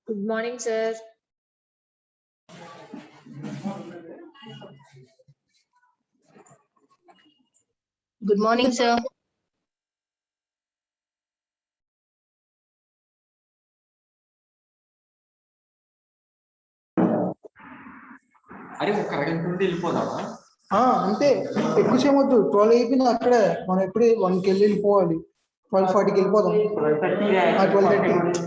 Good morning, sir. Good morning, sir. అరే ఒక అరగంట నుండి వెళ్ళిపోదామా? అంతే ఎక్కువ చేయవద్దు. 12 అయిపోయింది అక్కడే. మనం ఎప్పుడు 1కి వెళ్ళిపోవాలి. 12:40కి వెళ్ళిపోదాం. 12:30.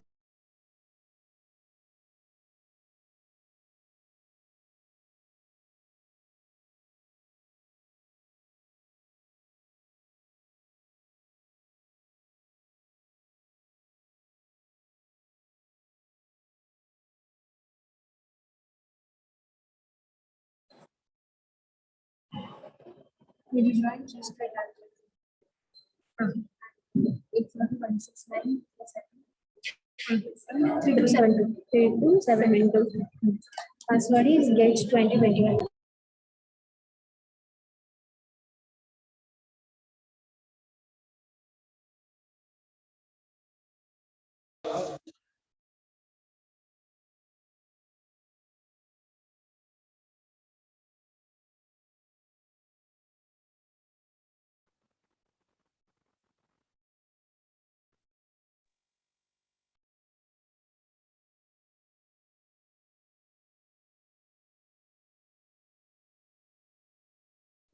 Will you join just like that? It's 169 3272. Password is Gage 2021.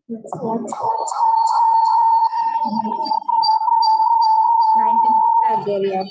That's what. 19 there, yeah.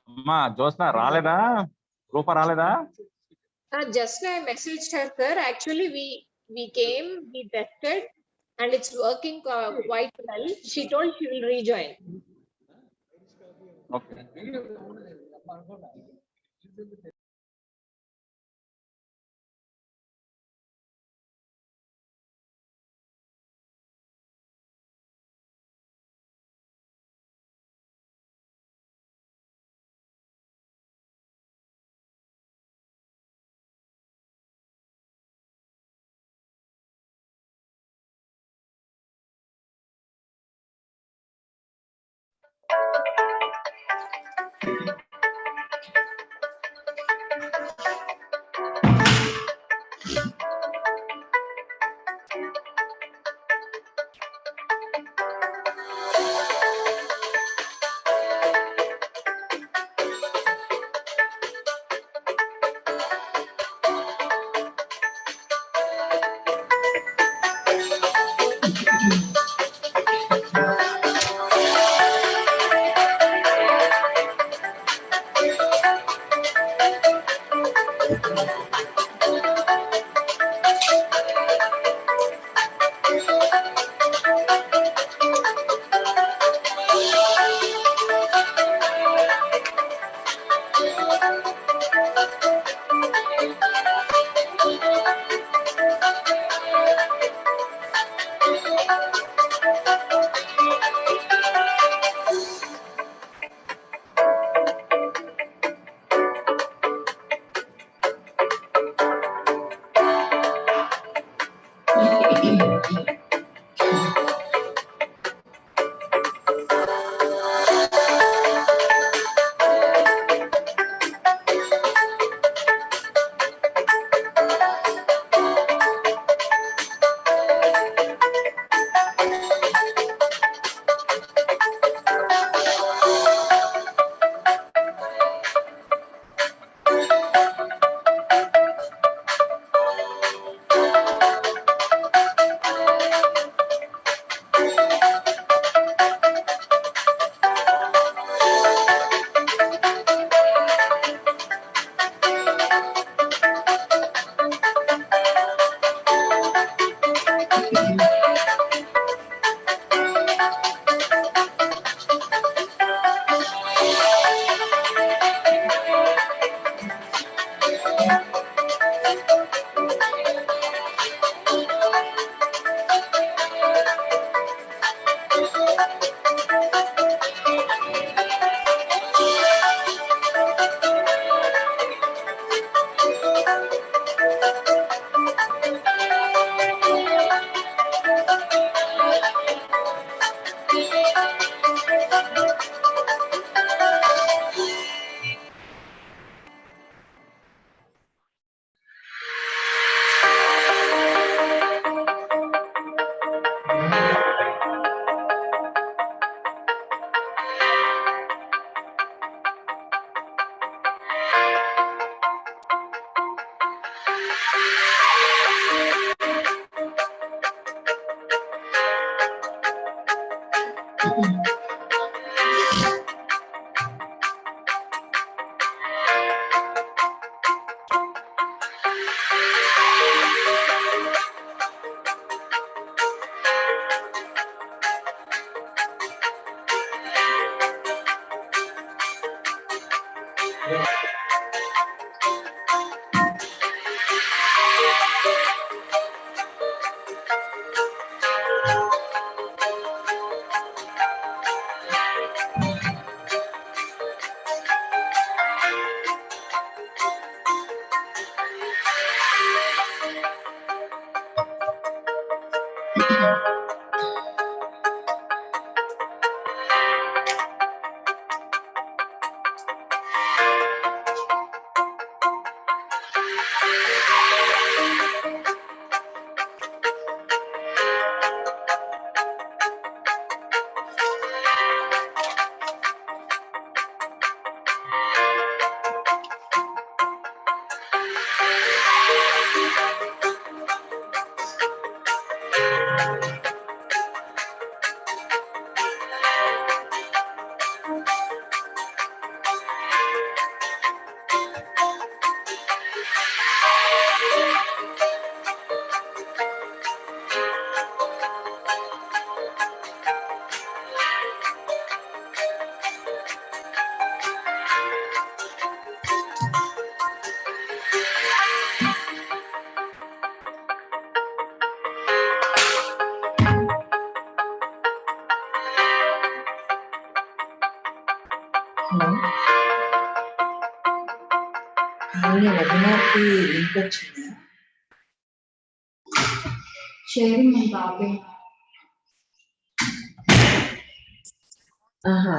అమ్మా జోస్నా రాలేదా? రూప రాలేదా? Just now I messaged her, sir. Actually, we came, we tested, and it's working quite well. She told she will rejoin. Okay. వెబినార్కి link వచ్చిందా? Sharing మన బాబే.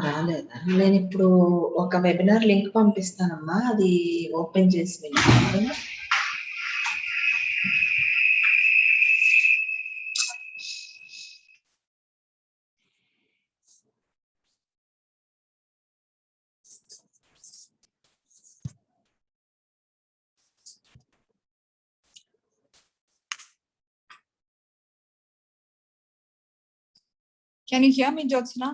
రాలేదా? నేను ఇప్పుడు ఒక వెబినార్ లింక్ పంపిస్తానమ్మా, అది ఓపెన్ చేసి వినండి. Can you hear me, Jyotsna?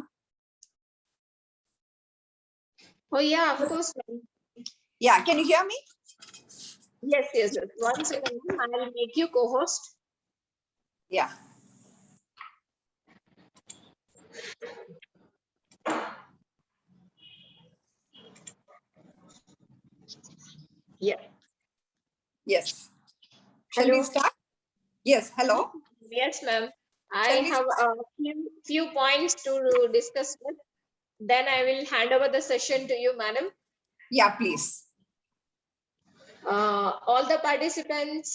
Oh yeah, of course, ma'am. Yeah, can you hear me? Yes, yes, yes. One second, ma'am. I will make you co-host. Yeah. Yeah. Yes. Shall Hello. we start? Yes, hello. Yes, ma'am. I Shall we have a few points to discuss with. Then I will hand over the session to you, madam. Yeah, please. All the participants,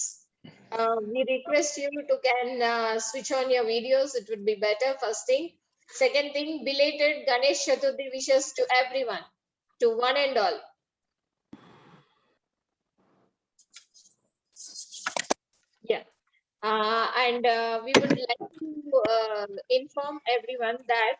we request you to can switch on your videos. It would be better, first thing. Second thing, belated Ganesh Chaturthi wishes to everyone, to one and all. Yeah. And we would like to inform everyone that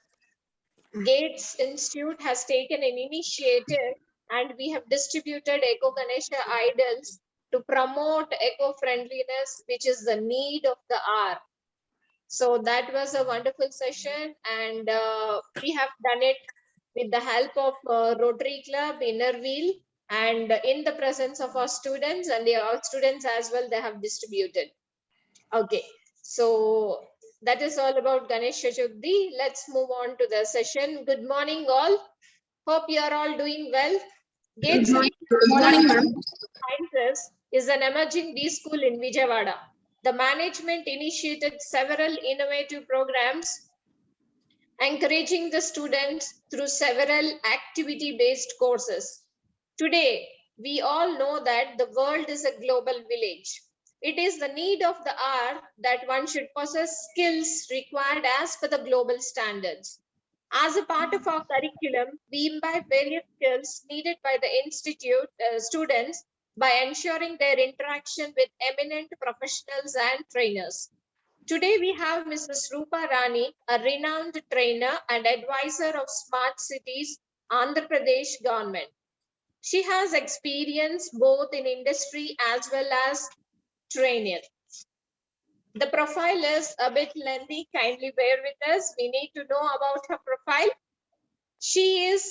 Gates Institute has taken an initiative and we have distributed Eco Ganesha idols to promote eco-friendliness, which is the need of the hour. So that was a wonderful session, and we have done it with the help of Rotary Club, Inner Wheel, and in the presence of our students, and our students as well, they have distributed. Okay, so that is all about Ganesh Chaturthi. Let's move on to the session. Good morning, all. Hope you are all doing well. Gates Sciences is an emerging B school in Vijayawada. The management initiated several innovative programs, encouraging the students through several activity-based courses. Today, we all know that the world is a global village. It is the need of the hour that one should possess skills required as per the global standards. As a part of our curriculum, we imbibe various skills needed by the institute students by ensuring their interaction with eminent professionals and trainers. Today we have Mrs. ROOPARANI, a renowned trainer and advisor of Smart Cities, Andhra Pradesh government. She has experience both in industry as well as training. The profile is a bit lengthy, kindly bear with us. We need to know about her profile. She is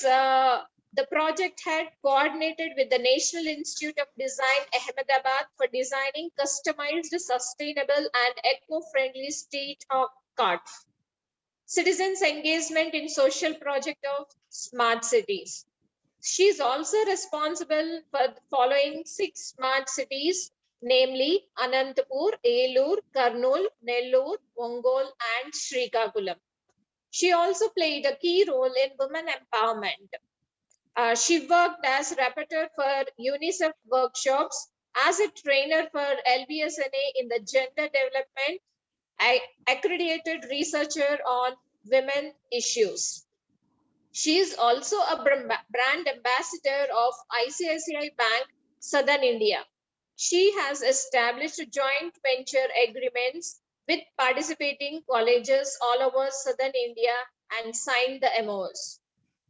the project head coordinated with the National Institute of Design, Ahmedabad, for designing customized, sustainable and eco-friendly state-of-the-art citizens' engagement in social project of smart cities. She is also responsible for the following 6 smart cities, namely Anantapur, Elur, Kurnool, Nellore, Ongole, and Srikakulam. She also played a key role in women empowerment. She worked as rapporteur for UNICEF workshops, as a trainer for LBSNA in the gender development, accredited researcher on women issues. She is also a brand ambassador of ICICI Bank, Southern India. She has established joint venture agreements with participating colleges all over Southern India and signed the MOs.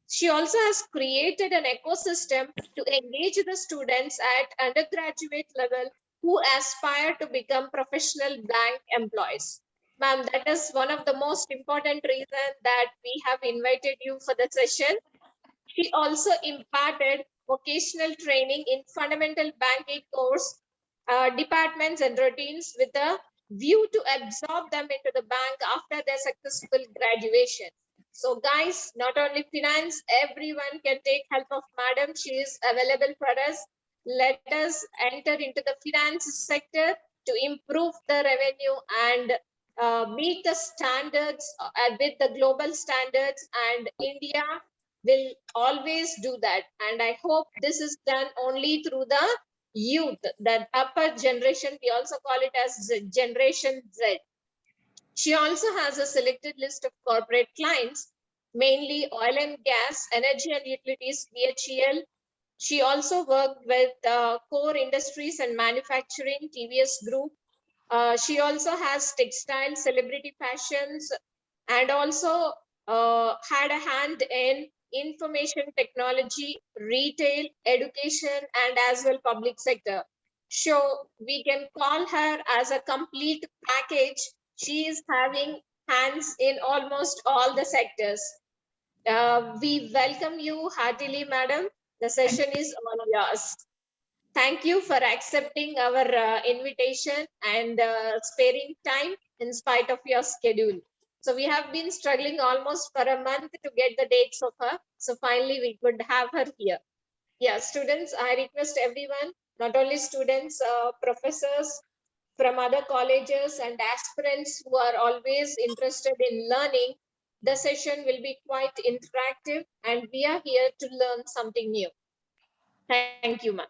She also has created an ecosystem to engage the students at undergraduate level who aspire to become professional bank employees. Ma'am, that is one of the most important reasons that we have invited you for the session. She also imparted vocational training in fundamental banking course, departments and routines with a view to absorb them into the bank after their successful graduation. So guys, not only finance, everyone can take help of madam. She is available for us. Let us enter into the finance sector to improve the revenue and meet the standards with the global standards, and India will always do that. And I hope this is done only through the youth, that upper generation. We also call it as Generation Z. She also has a selected list of corporate clients, mainly oil and gas, energy and utilities, BHEL. She also worked with core industries and manufacturing, TVS Group. She also has textile, celebrity fashions, and also had a hand in information technology, retail, education, and as well public sector. So we can call her as a complete package. She is having hands in almost all the sectors. We welcome you heartily, madam. The session is all yours. Thank you for accepting our invitation and sparing time in spite of your schedule. So we have been struggling almost for a month to get the dates of her. So finally we could have her here. Yeah, students, I request everyone, not only students, professors from other colleges and aspirants who are always interested in learning, the session will be quite interactive and we are here to learn something new. Thank you, ma'am.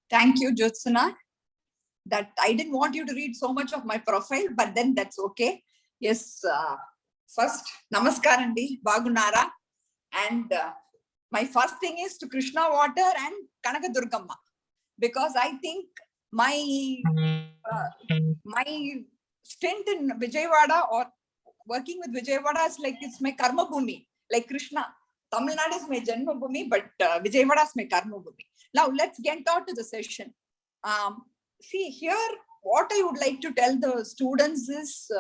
Thank you, Jyotsna. That I didn't want you to read so much of my profile, but then that's okay. Yes, first, Namaskarandi, Bagunara. And my first thing is to Krishna Water and Kanaka Durgamma, because I think my stint in Vijayawada or working with Vijayawada is like, it's my karma bhumi, like Krishna. Tamil Nadu is my janma bhumi, but Vijayawada is my karma bhumi. Now let's get out to the session. See here, what I would like to tell the students is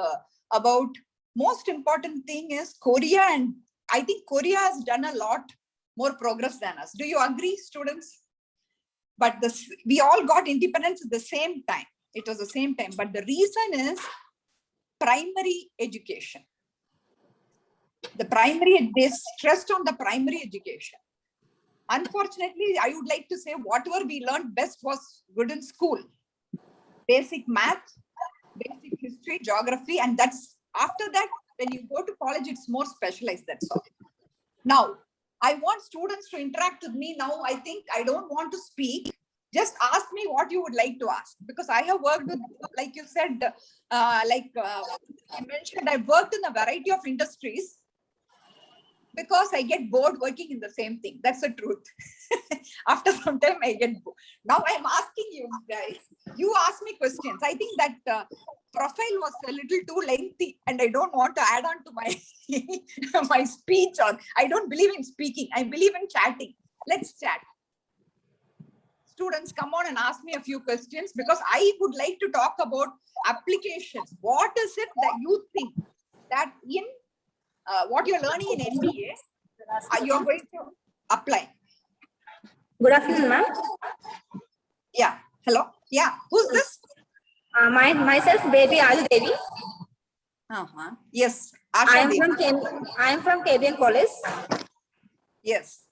about most important thing is Korea, and I think Korea has done a lot more progress than us. Do you agree, students? But we all got independence at the same time. It was the same time, but the reason is primary education. They stressed on the primary education. Unfortunately, I would like to say whatever we learned best was good in school. Basic math, basic history, geography, and that's after that, when you go to college, it's more specialized, that's all. Now, I want students to interact with me now. I think I don't want to speak. Just ask me what you would like to ask, because I have worked with, like you said, you mentioned, I've worked in a variety of industries because I get bored working in the same thing. That's the truth. After some time, I get bored. Now I'm asking you guys, you ask me questions. I think that profile was a little too lengthy and I don't want to add on to my, my speech. Or I don't believe in speaking. I believe in chatting. Let's chat. Students, come on and ask me a few questions, because I would like to talk about applications. What is it that you think that in what you're learning in MBA, you're going to apply? Good afternoon, ma'am. Yeah. Hello. Yeah. Who's this? Myself, baby Aju Devi. Yes. Asha I am from KBN College. Yes.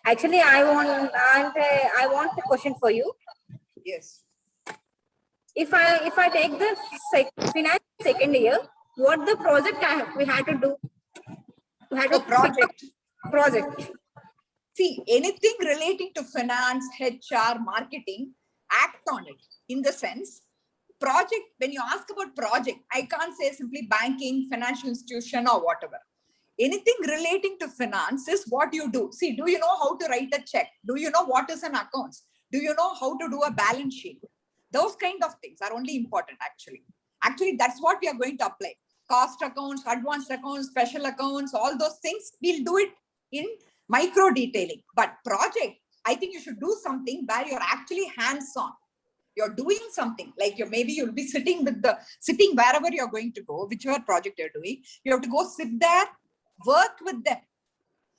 Actually, I want a question for you. Yes. If I take the finance second year, what the project we had to do? We had to project. See, anything relating to finance, HR, marketing, act on it. In the sense, project, when you ask about project, I can't say simply banking, financial institution or whatever. Anything relating to finance is what you do. See, do you know how to write a check? Do you know what is an account? Do you know how to do a balance sheet? Those kind of things are only important actually. Actually, that's what we are going to apply. Cost accounts, advanced accounts, special accounts, all those things, we'll do it in micro detailing. But project, I think you should do something where you're actually hands-on. You're doing something like maybe you'll be sitting wherever you're going to go, whichever project you're doing. You have to go sit there, work with them.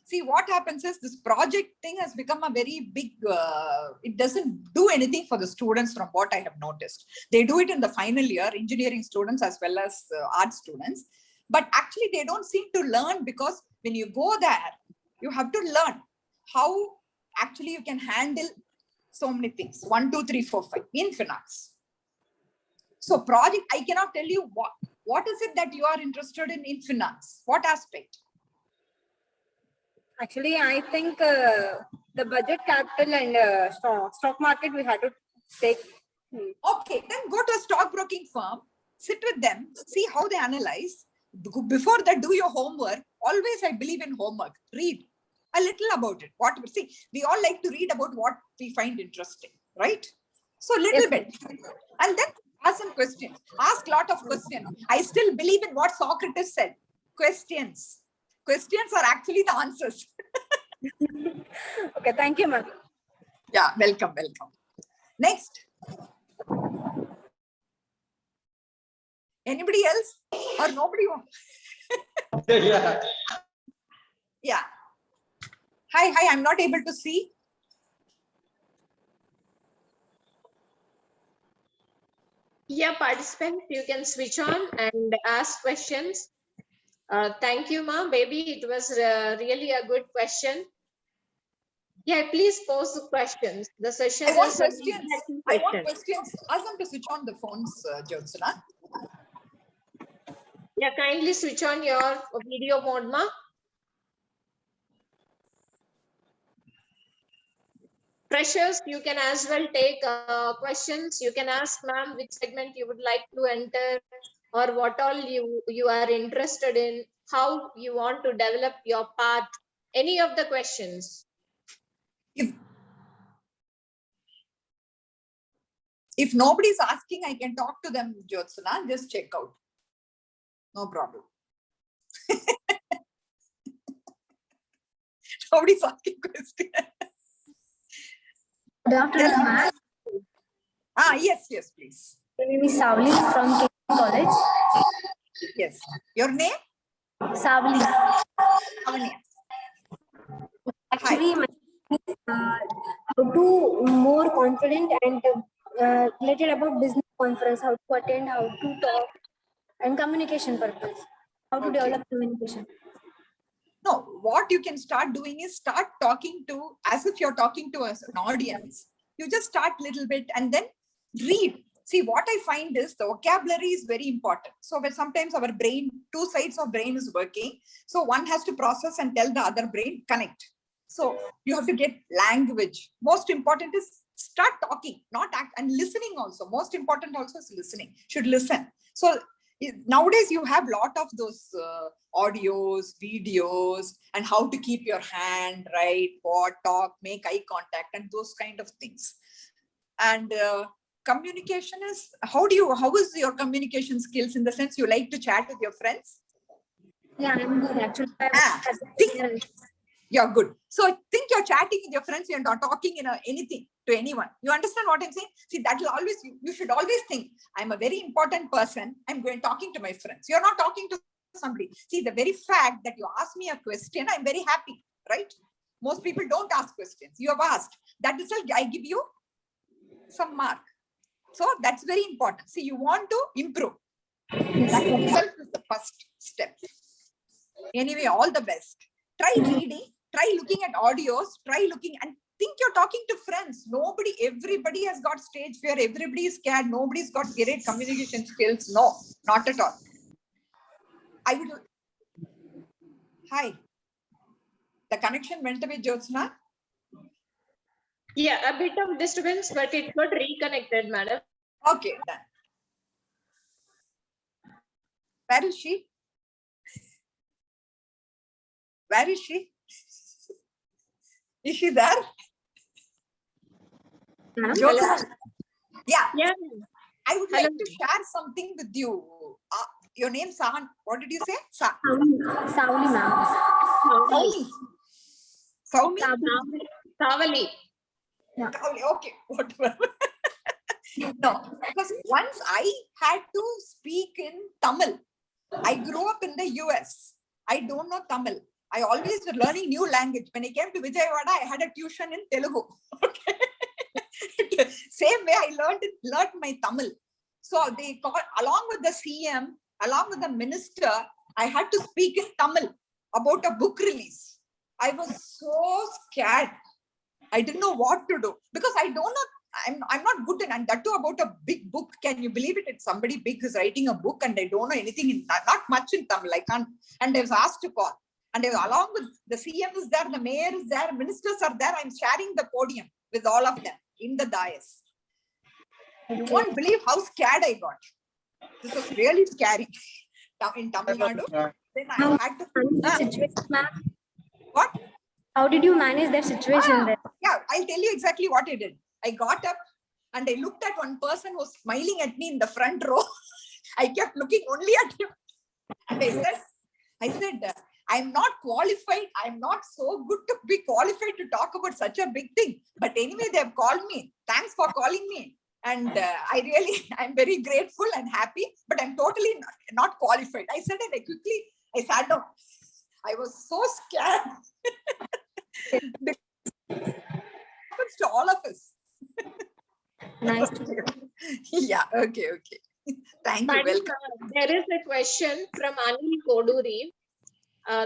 See, what happens is this project thing has become a very big, it doesn't do anything for the students from what I have noticed. They do it in the final year, engineering students as well as art students. But actually they don't seem to learn, because when you go there, you have to learn how actually you can handle so many things. 1, 2, 3, 4, 5 in finance. So project, I cannot tell you what is it that you are interested in finance? What aspect? Actually, I think the budget, capital, and stock market we had to take. Okay, then go to a stockbroking firm, sit with them, see how they analyze. Before that, do your homework. Always, I believe in homework. Read a little about it. See, we all like to read about what we find interesting, right? So little bit, and then ask some questions. Ask lot of questions. I still believe in what Socrates said. Questions. Questions are actually the answers. Okay, thank you, ma'am. Yeah, welcome. Next. Anybody else or nobody? Yeah. Hi, I'm not able to see. Yeah, participants, you can switch on and ask questions. Thank you, ma'am. Baby, it was really a good question. Yeah, please pose the questions. The session I want is questions. I want questions. Ask them to switch on the phones, Jyotsna. Yeah, kindly switch on your video mode, ma. Freshers, you can as well take questions. You can ask ma'am which segment you would like to enter, or what all you are interested in, how you want to develop your path, any of the questions. If nobody's asking, I can talk to them, Jyotsna. Just check out. No problem. Nobody's asking questions. Good afternoon, ma'am. Yes, please. My name is Savli from King College. Yes. Your name? Savli. Avanya. Actually, my name is how to more confident and related about business conference, how to attend, how to talk, and communication purpose. How to develop communication. No, what you can start doing is start talking to, as if you're talking to an audience. You just start little bit and then read. See, what I find is the vocabulary is very important. So when sometimes our brain, two sides of brain is working. So one has to process and tell the other brain, connect. So you have to get language. Most important is start talking, not act, and listening also. Most important also is listening. Should listen. So nowadays you have a lot of those audios, videos, and how to keep your hand right, what, talk, make eye contact, and those kind of things. And communication is, how is your communication skills, in the sense you like to chat with your friends? Yeah, I'm good actually. You're good. So think you're chatting with your friends, you're not talking anything to anyone. You understand what I'm saying? See, that will always, you should always think, I'm a very important person. I'm going talking to my friends. You're not talking to somebody. See, the very fact that you ask me a question, I'm very happy, right? Most people don't ask questions. You have asked. That itself, I give you some mark. So that's very important. See, you want to improve. That itself is the first step. Anyway, all the best. Try reading. try looking at audios, try looking and think you're talking to friends. Everybody has got stage fear. Everybody is scared. Nobody's got great communication skills. No, not at all. Hi. The connection went away, Jyotsna. Yeah, a bit of disturbance, but it got reconnected, madam. Okay, done. Where is she? Where is she? Is she there? Madam? Jyotsna. Yeah. Yeah. I would Hello. like to share something with you. Your name, Sahan. What did you say? Sauli, ma'am. Saumi. Savali. Yeah. Okay, whatever. No, because once I had to speak in Tamil. I grew up in the US. I don't know Tamil. I always were learning new language. When I came to Vijayawada, I had a tuition in Telugu. Okay. Same way I learned my Tamil. So they called, along with the CM, along with the minister, I had to speak in Tamil about a book release. I was so scared. I didn't know what to do because I don't know. I'm not good in, and that too about a big book. Can you believe it? It's somebody big who's writing a book, and I don't know anything in not much in Tamil. I can't. And I was asked to call, and I was, along with the CM is there, the mayor is there, ministers are there. I'm sharing the podium with all of them in the dais. You won't believe how scared I got. This was really scary in Tamil Nadu. Then I had to. Situation, ma'am. What? How did you manage that situation there? Yeah, I'll tell you exactly what I did. I got up and I looked at one person who was smiling at me in the front row. I kept looking only at him. And I said, I'm not qualified. I'm not so good to be qualified to talk about such a big thing. But anyway, they have called me. Thanks for calling me. And I'm very grateful and happy, but I'm totally not qualified. I said it quickly. I sat down. I was so scared. It happens to all of us. Nice to hear. Yeah, okay. Thank you. Madam, Welcome. there is a question from Anil Koduri.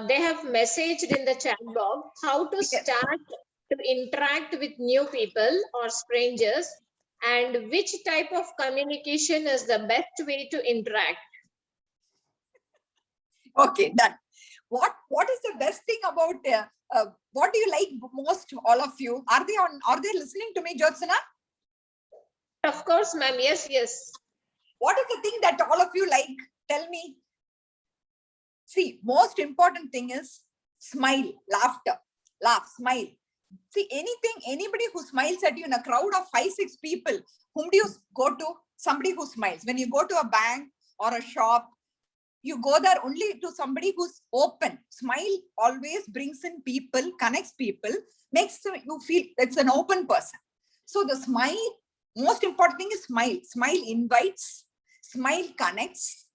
They have messaged in the chat box how to start to interact with new people or strangers, and which type of communication is the best way to interact. Okay, done. What is the best thing about what do you like most, all of you? Are they listening to me, Jyotsna? Of course, ma'am. Yes. What is the thing that all of you like? Tell me. See, most important thing is smile, laughter, laugh, smile. See, anybody who smiles at you in a crowd of 5-6 people, whom do you go to? Somebody who smiles. When you go to a bank or a shop, you go there only to somebody who's open. Smile always brings in people, connects people, makes you feel it's an open person. So the smile, most important thing is smile. Smile invites, smile connects,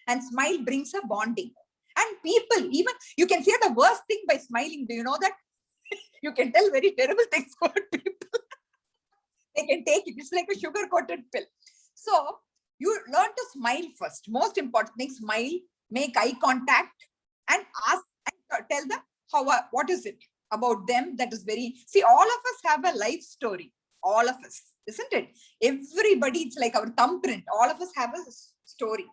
and smile brings a bonding. And people, even you can say the worst thing by smiling. Do you know that? You can tell very terrible things about people. They can take it. It's like a sugar-coated pill. So you learn to smile first. Most important thing, smile, make eye contact, and ask and tell them what is it about them that is very. See, all of us have a life story. All of us, isn't it? Everybody, it's like our thumbprint. All of us have a story.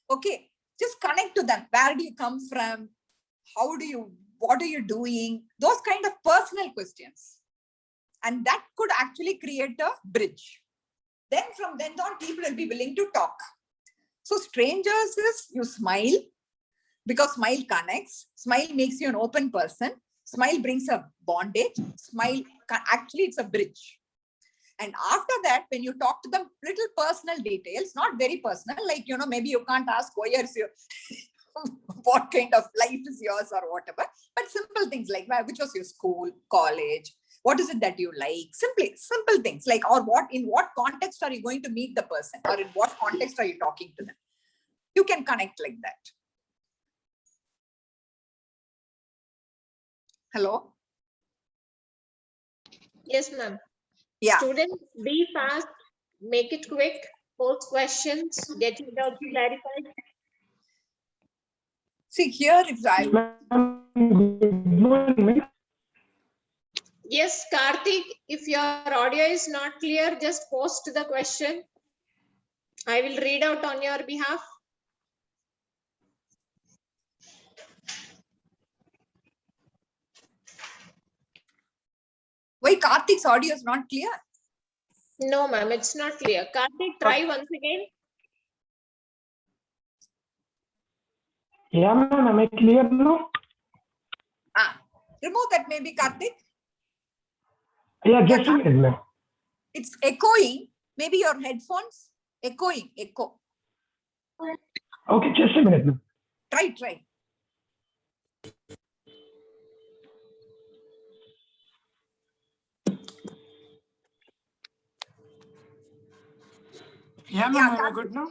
Okay, just connect to them. Where do you come from? What are you doing? Those kind of personal questions. And that could actually create a bridge. Then from then on, people will be willing to talk. So strangers is you smile because smile connects. Smile makes you an open person. Smile brings a bondage. Smile, actually it's a bridge. And after that, when you talk to them, little personal details, not very personal, like, maybe you can't ask what kind of life is yours or whatever, but simple things like which was your school, college, what is it that you like? Simple things like, or in what context are you going to meet the person, or in what context are you talking to them? You can connect like that. Hello? Yes, ma'am. Yeah. Students, be fast, make it quick, post questions, get your doubts clarified. See, here if I... Good morning. Yes, Karthik, if your audio is not clear, just post the question. I will read out on your behalf. Why Karthik's audio is not clear? No, ma'am, it's not clear. Karthik, try once again. Yeah, ma'am, am I clear now? Remove that maybe, Karthik. Yeah, just a minute, ma'am. It's echoing. Maybe your headphones echoing, echo. Okay, just a minute, ma'am. Try. Yeah, ma'am, am I good now?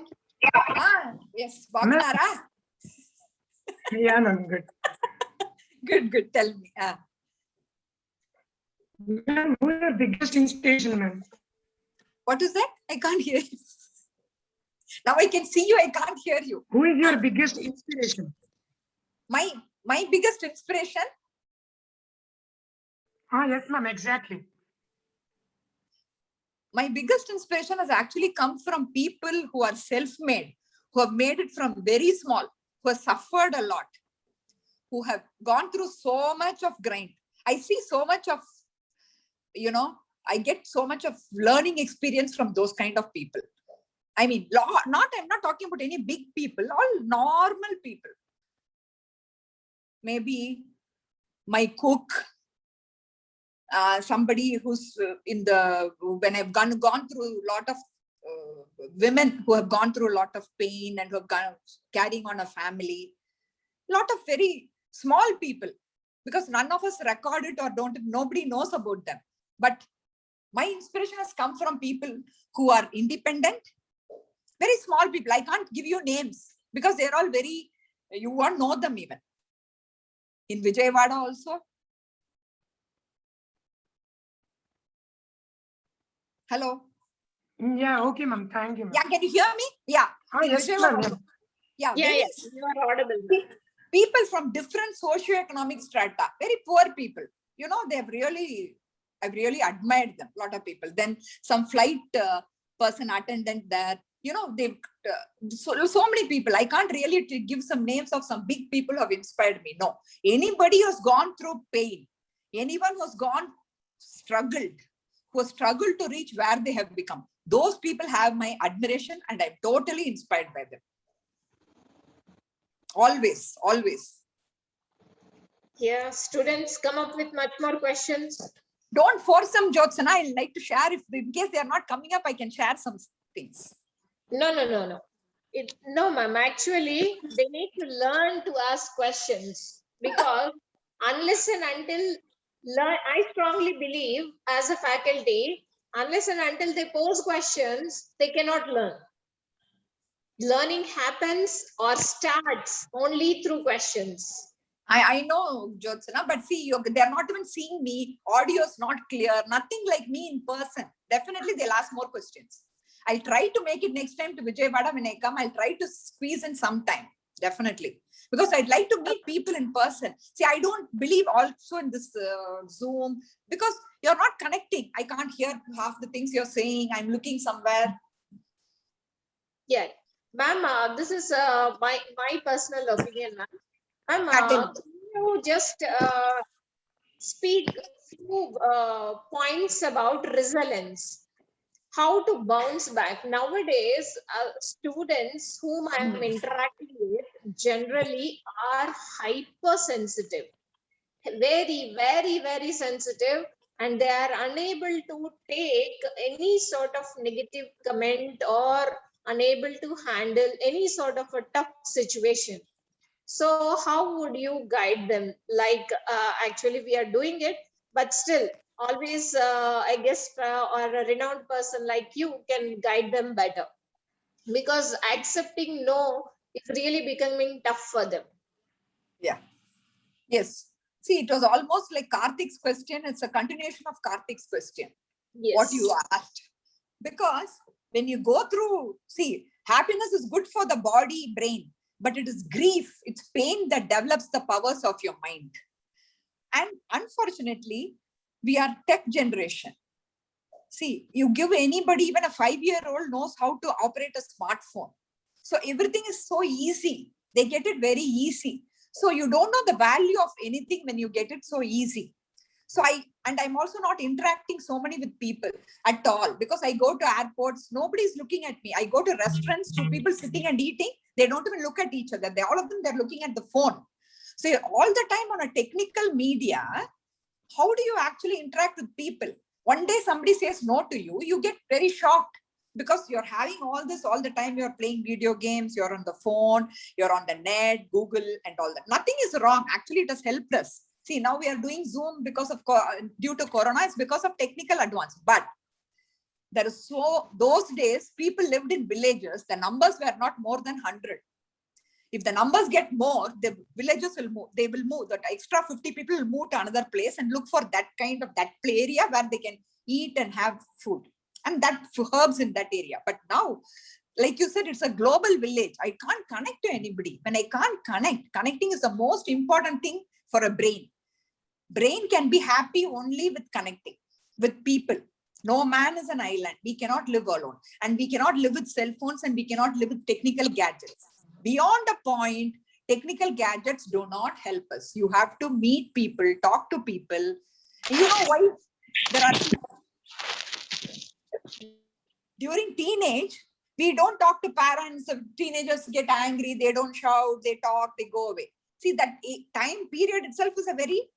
Yes, Bagunara. Yeah, ma'am, good. Good. Tell me. Ma'am, who is your biggest inspiration, ma'am? What is that? I can't hear you. Now I can see you. I can't hear you. Who is your biggest inspiration? My biggest inspiration. Yes, ma'am, exactly. My biggest inspiration has actually come from people who are self-made, who have made it from very small, who have suffered a lot, who have gone through so much of grind. I see so much of, I get so much of learning experience from those kind of people. I mean, I'm not talking about any big people, all normal people. Maybe my cook, somebody who's when I've gone through a lot of women who have gone through a lot of pain and who have gone carrying on a family, lot of very small people, because none of us record it or nobody knows about them. But my inspiration has come from people who are independent, very small people. I can't give you names because they're all you won't know them even. In Vijayawada also. Hello. Yeah, okay, ma'am. Thank you, ma'am. Yeah, can you hear me? Yeah. Yes, ma'am. Yeah, Yeah, you are audible. People from different socio-economic strata, very poor people. I've really admired them. A lot of people. Then some flight person attendant there. They've so many people. I can't really give some names of some big people who have inspired me. No, anybody who's gone through pain, anyone who's struggled, who has struggled to reach where they have become. Those people have my admiration and I'm totally inspired by them. Always. Yeah, students come up with much more questions. Don't force them, Jyotsana. I'd like to share. If in case they are not coming up, I can share some things. No. No, ma'am. Actually, they need to learn to ask questions, because unless and until I strongly believe as a faculty, unless and until they pose questions, they cannot learn. Learning happens or starts only through questions. I know, Jyotsana, but see, they're not even seeing me. Audio is not clear. Nothing like me in person. Definitely, they'll ask more questions. I'll try to make it next time to Vijayawada when I come. I'll try to squeeze in some time. Definitely. Because I'd like to meet people in person. See, I don't believe also in this Zoom because you're not connecting. I can't hear half the things you're saying. I'm looking somewhere. Yeah. Ma'am, this is my personal opinion, ma'am. Can you just speak few points about resilience? How to bounce back? Nowadays, students whom I am interacting with generally are hypersensitive, very sensitive, and they are unable to take any sort of negative comment or unable to handle any sort of a tough situation. So how would you guide them? Like, actually we are doing it, but still always I guess or a renowned person like you can guide them better, because accepting no is really becoming tough for them. Yeah. Yes. See, it was almost like Karthik's question. It's a continuation of Karthik's question. Yes. What you asked. Because when you go through, see, happiness is good for the body, brain, but it is grief, it's pain that develops the powers of your mind. And unfortunately, We are tech generation. See, you give anybody, even a 5-year-old knows how to operate a smartphone. So everything is so easy. They get it very easy. So you don't know the value of anything when you get it so easy. So I'm also not interacting so many with people at all, because I go to airports, nobody's looking at me. I go to restaurants, to people sitting and eating, they don't even look at each other. All of them, they're looking at the phone. So all the time on a technical media, how do you actually interact with people? One day somebody says no to you, you get very shocked, because you're having all this all the time. You're playing video games, you're on the phone, you're on the net, Google and all that. Nothing is wrong. Actually, it has helped us. See, now we are doing Zoom due to Corona. It's because of technical advance. But those days, people lived in villages. The numbers were not more than 100. If the numbers get more, the villages will move. They will move. That extra 50 people will move to another place and look for that play area where they can eat and have food. And that herbs in that area. But now, like you said, it's a global village. I can't connect to anybody. When I can't connecting is the most important thing for a brain. Brain can be happy only with connecting with people. No man is an island. We cannot live alone. And we cannot live with cell phones, and we cannot live with technical gadgets. Beyond a point, technical gadgets do not help us. You have to meet people, talk to people. You know why? During teenage, we don't talk to parents. Teenagers get angry, they don't shout, they talk, they go away. See, that time period itself is a very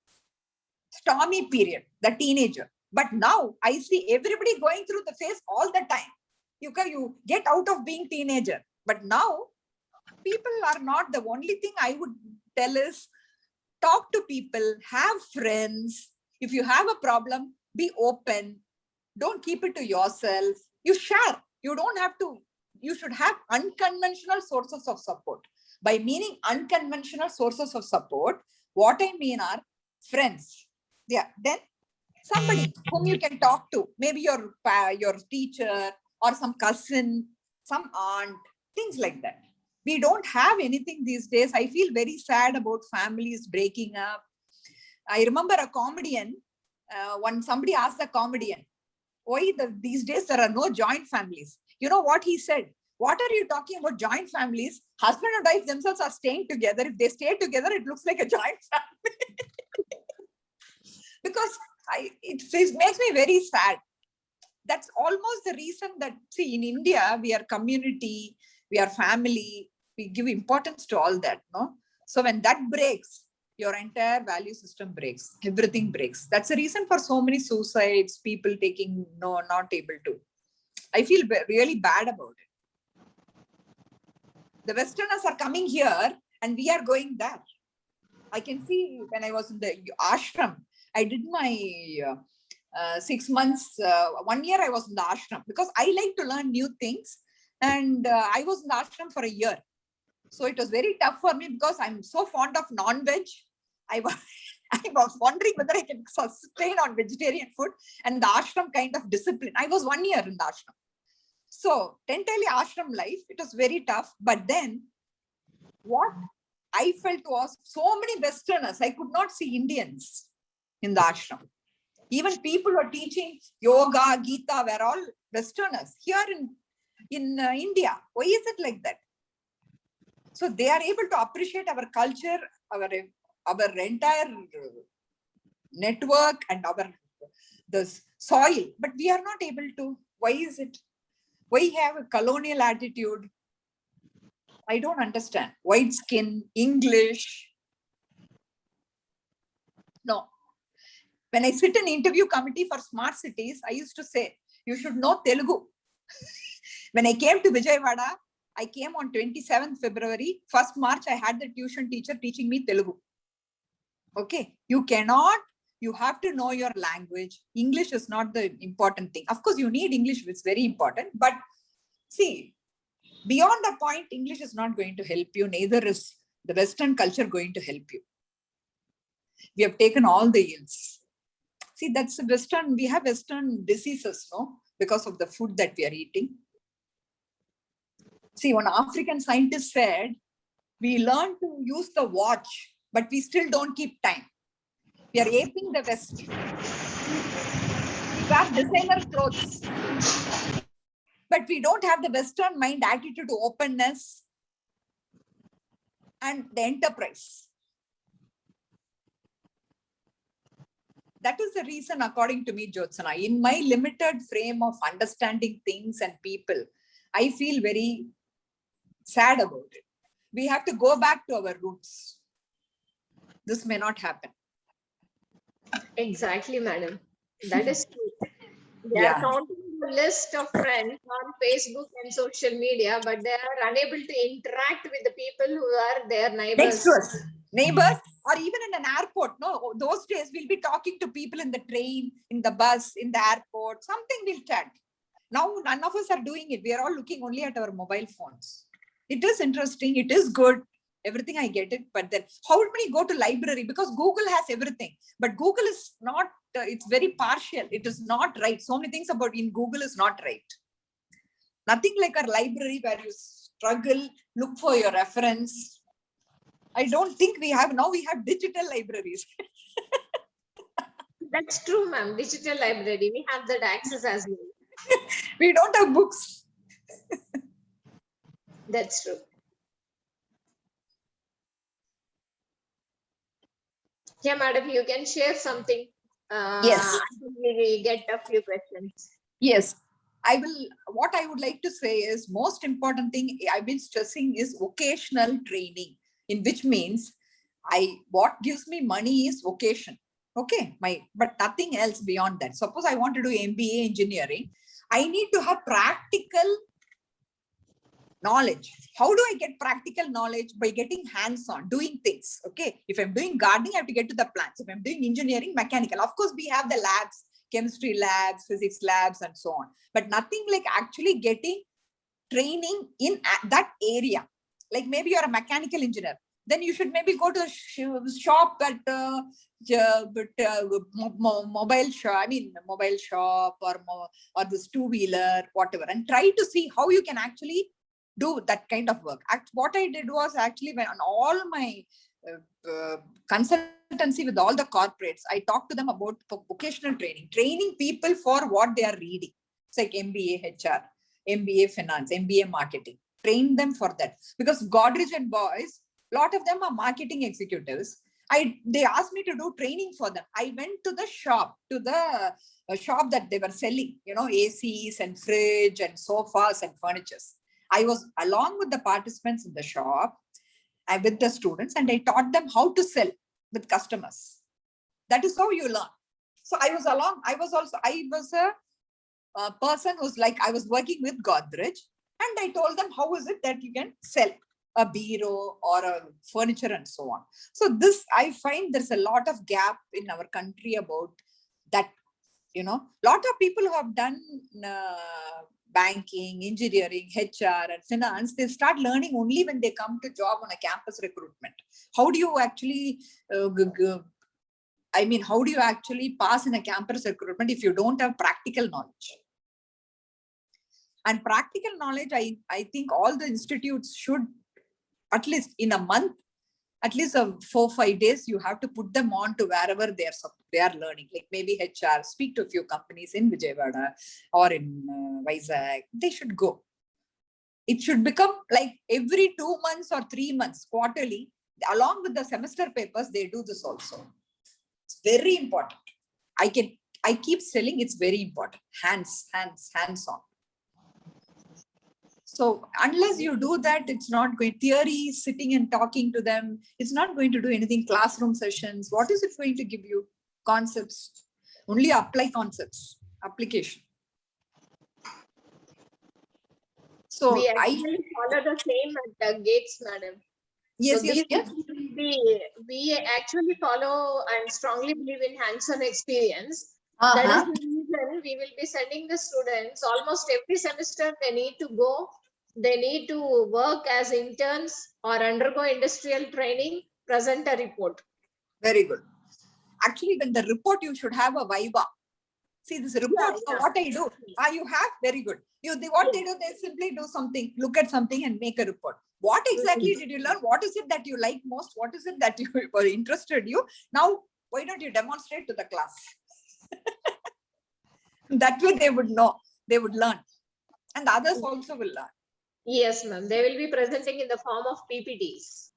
stormy period, the teenager. But now I see everybody going through the phase all the time. You get out of being teenager. But now people are not. The only thing I would tell is talk to people, have friends. If you have a problem, be open. Don't keep it to yourself. You share. You don't have to. You should have unconventional sources of support. By meaning unconventional sources of support, what I mean are friends. Yeah. Then somebody whom you can talk to, maybe your teacher or some cousin, some aunt, things like that. We don't have anything these days. I feel very sad about families breaking up. I remember a comedian, when somebody asked the comedian, why these days there are no joint families? You know what he said? What are you talking about joint families? Husband and wife themselves are staying together. If they stay together, it looks like a joint family. Because it makes me very sad. That's almost the reason that, see, in India, we are community, we are family, we give importance to all that, no? So when that breaks, your entire value system breaks, everything breaks. That's the reason for so many suicides, people not able to. I feel really bad about it. The Westerners are coming here and we are going there. I can see when I was in the ashram, I did my 6 months, 1 year I was in the ashram because I like to learn new things. And I was in the ashram for a year. So it was very tough for me because I'm so fond of non-veg. I was wondering whether I can sustain on vegetarian food and the ashram kind of discipline. I was 1 year in the ashram. So entirely ashram life, it was very tough. But then what I felt was so many Westerners, I could not see Indians in the ashram. Even people who are teaching yoga, Gita were all Westerners. Here in India, why is it like that? So they are able to appreciate our culture, our entire network and the soil, but we are not able to. Why is it? Why have a colonial attitude? I don't understand. White skin, English. No. When I sit in interview committee for smart cities, I used to say, you should know Telugu. When I came to Vijayawada, I came on 27th February. 1st March, I had the tuition teacher teaching me Telugu. Okay. You have to know your language. English is not the important thing. Of course, you need English, it's very important. But see, beyond a point, English is not going to help you. Neither is the Western culture going to help you. We have taken all the ills. See, that's Western, we have Western diseases, no? Because of the food that we are eating. See, one African scientist said, we learn to use the watch, but we still don't keep time. We are aping the West. We wear designer clothes. But we don't have the Western mind attitude to openness and the enterprise. That is the reason, according to me, Jyotsana, in my limited frame of understanding things and people, I feel very sad about it. We have to go back to our roots. This may not happen. Exactly, madam. That is true. They Yeah. are counting the list of friends on Facebook and social media, but they are unable to interact with the people who are their neighbors. Next to us. Neighbors, or even in an airport. No, those days we'll be talking to people in the train, in the bus, in the airport, something we'll chat. Now, none of us are doing it. We are all looking only at our mobile phones. It is interesting. It is good. Everything I get it. But then how many go to library? Because Google has everything. But Google is not, it's very partial. It is not right. So many things about in Google is not right. Nothing like our library where you struggle, look for your reference. I don't think we have, now we have digital libraries. That's true, ma'am. Digital library. We have that access as well. We don't have books. That's true. Yeah, madam, you can share something. Yes. We get a few questions. Yes. What I would like to say is most important thing I've been stressing is vocational training, in which means what gives me money is vocation. Okay, but nothing else beyond that. Suppose I want to do MBA engineering, I need to have practical knowledge. How do I get practical knowledge? By getting hands-on, doing things. Okay, if I'm doing gardening, I have to get to the plants. If I'm doing engineering, mechanical. Of course, we have the labs, chemistry labs, physics labs, and so on. But nothing like actually getting training in that area. Like maybe you're a mechanical engineer, then you should maybe go to a shop at mobile shop or this two-wheeler, whatever, and try to see how you can actually do that kind of work. What I did was actually when on all my consultancy with all the corporates, I talked to them about vocational training people for what they are reading. It's like MBA HR, MBA finance, MBA marketing. Train them for that, because Godrej and Boys, a lot of them are marketing executives. They asked me to do training for them. I went to the shop, shop that they were selling, ACs and fridge and sofas and furnitures. I was along with the participants in the shop, with the students, and I taught them how to sell with customers. That is how you learn. So I was a person who's like, I was working with Godrej, and I told them, how is it that you can sell a bureau or a furniture and so on. So this, I find there's a lot of gap in our country about that. Lot of people who have done banking, engineering, HR and finance, they start learning only when they come to job on a campus recruitment. How do you actually, how do you actually pass in a campus recruitment if you don't have practical knowledge? And practical knowledge, I think all the institutes should, at least in a month, at least 4-5 days, you have to put them on to wherever they are learning. Like maybe HR, speak to a few companies in Vijayawada or in Vizag. They should go. It should become like every 2 months or 3 months, quarterly, along with the semester papers, they do this also. It's very important. I keep telling it's very important. Hands on. So unless you do that, it's not going, theory, sitting and talking to them, it's not going to do anything. Classroom sessions, what is it going to give you? Concepts, only apply concepts, application. So we actually follow the same at the gates, madam. Yes, so yes. We actually follow and strongly believe in hands-on experience. That is the reason we will be sending the students almost every semester. They need to go. They need to work as interns or undergo industrial training, present a report. Very good. Actually, when the report, you should have a viva. See this report, what I do. You have, very good. What they do, they simply do something, look at something and make a report. What exactly did you learn? What is it that you like most? What is it that you were interested you? Now, Why don't you demonstrate to the class? That way they would know, they would learn. And others also will learn. Yes, ma'am. They will be presenting in the form of PPTs.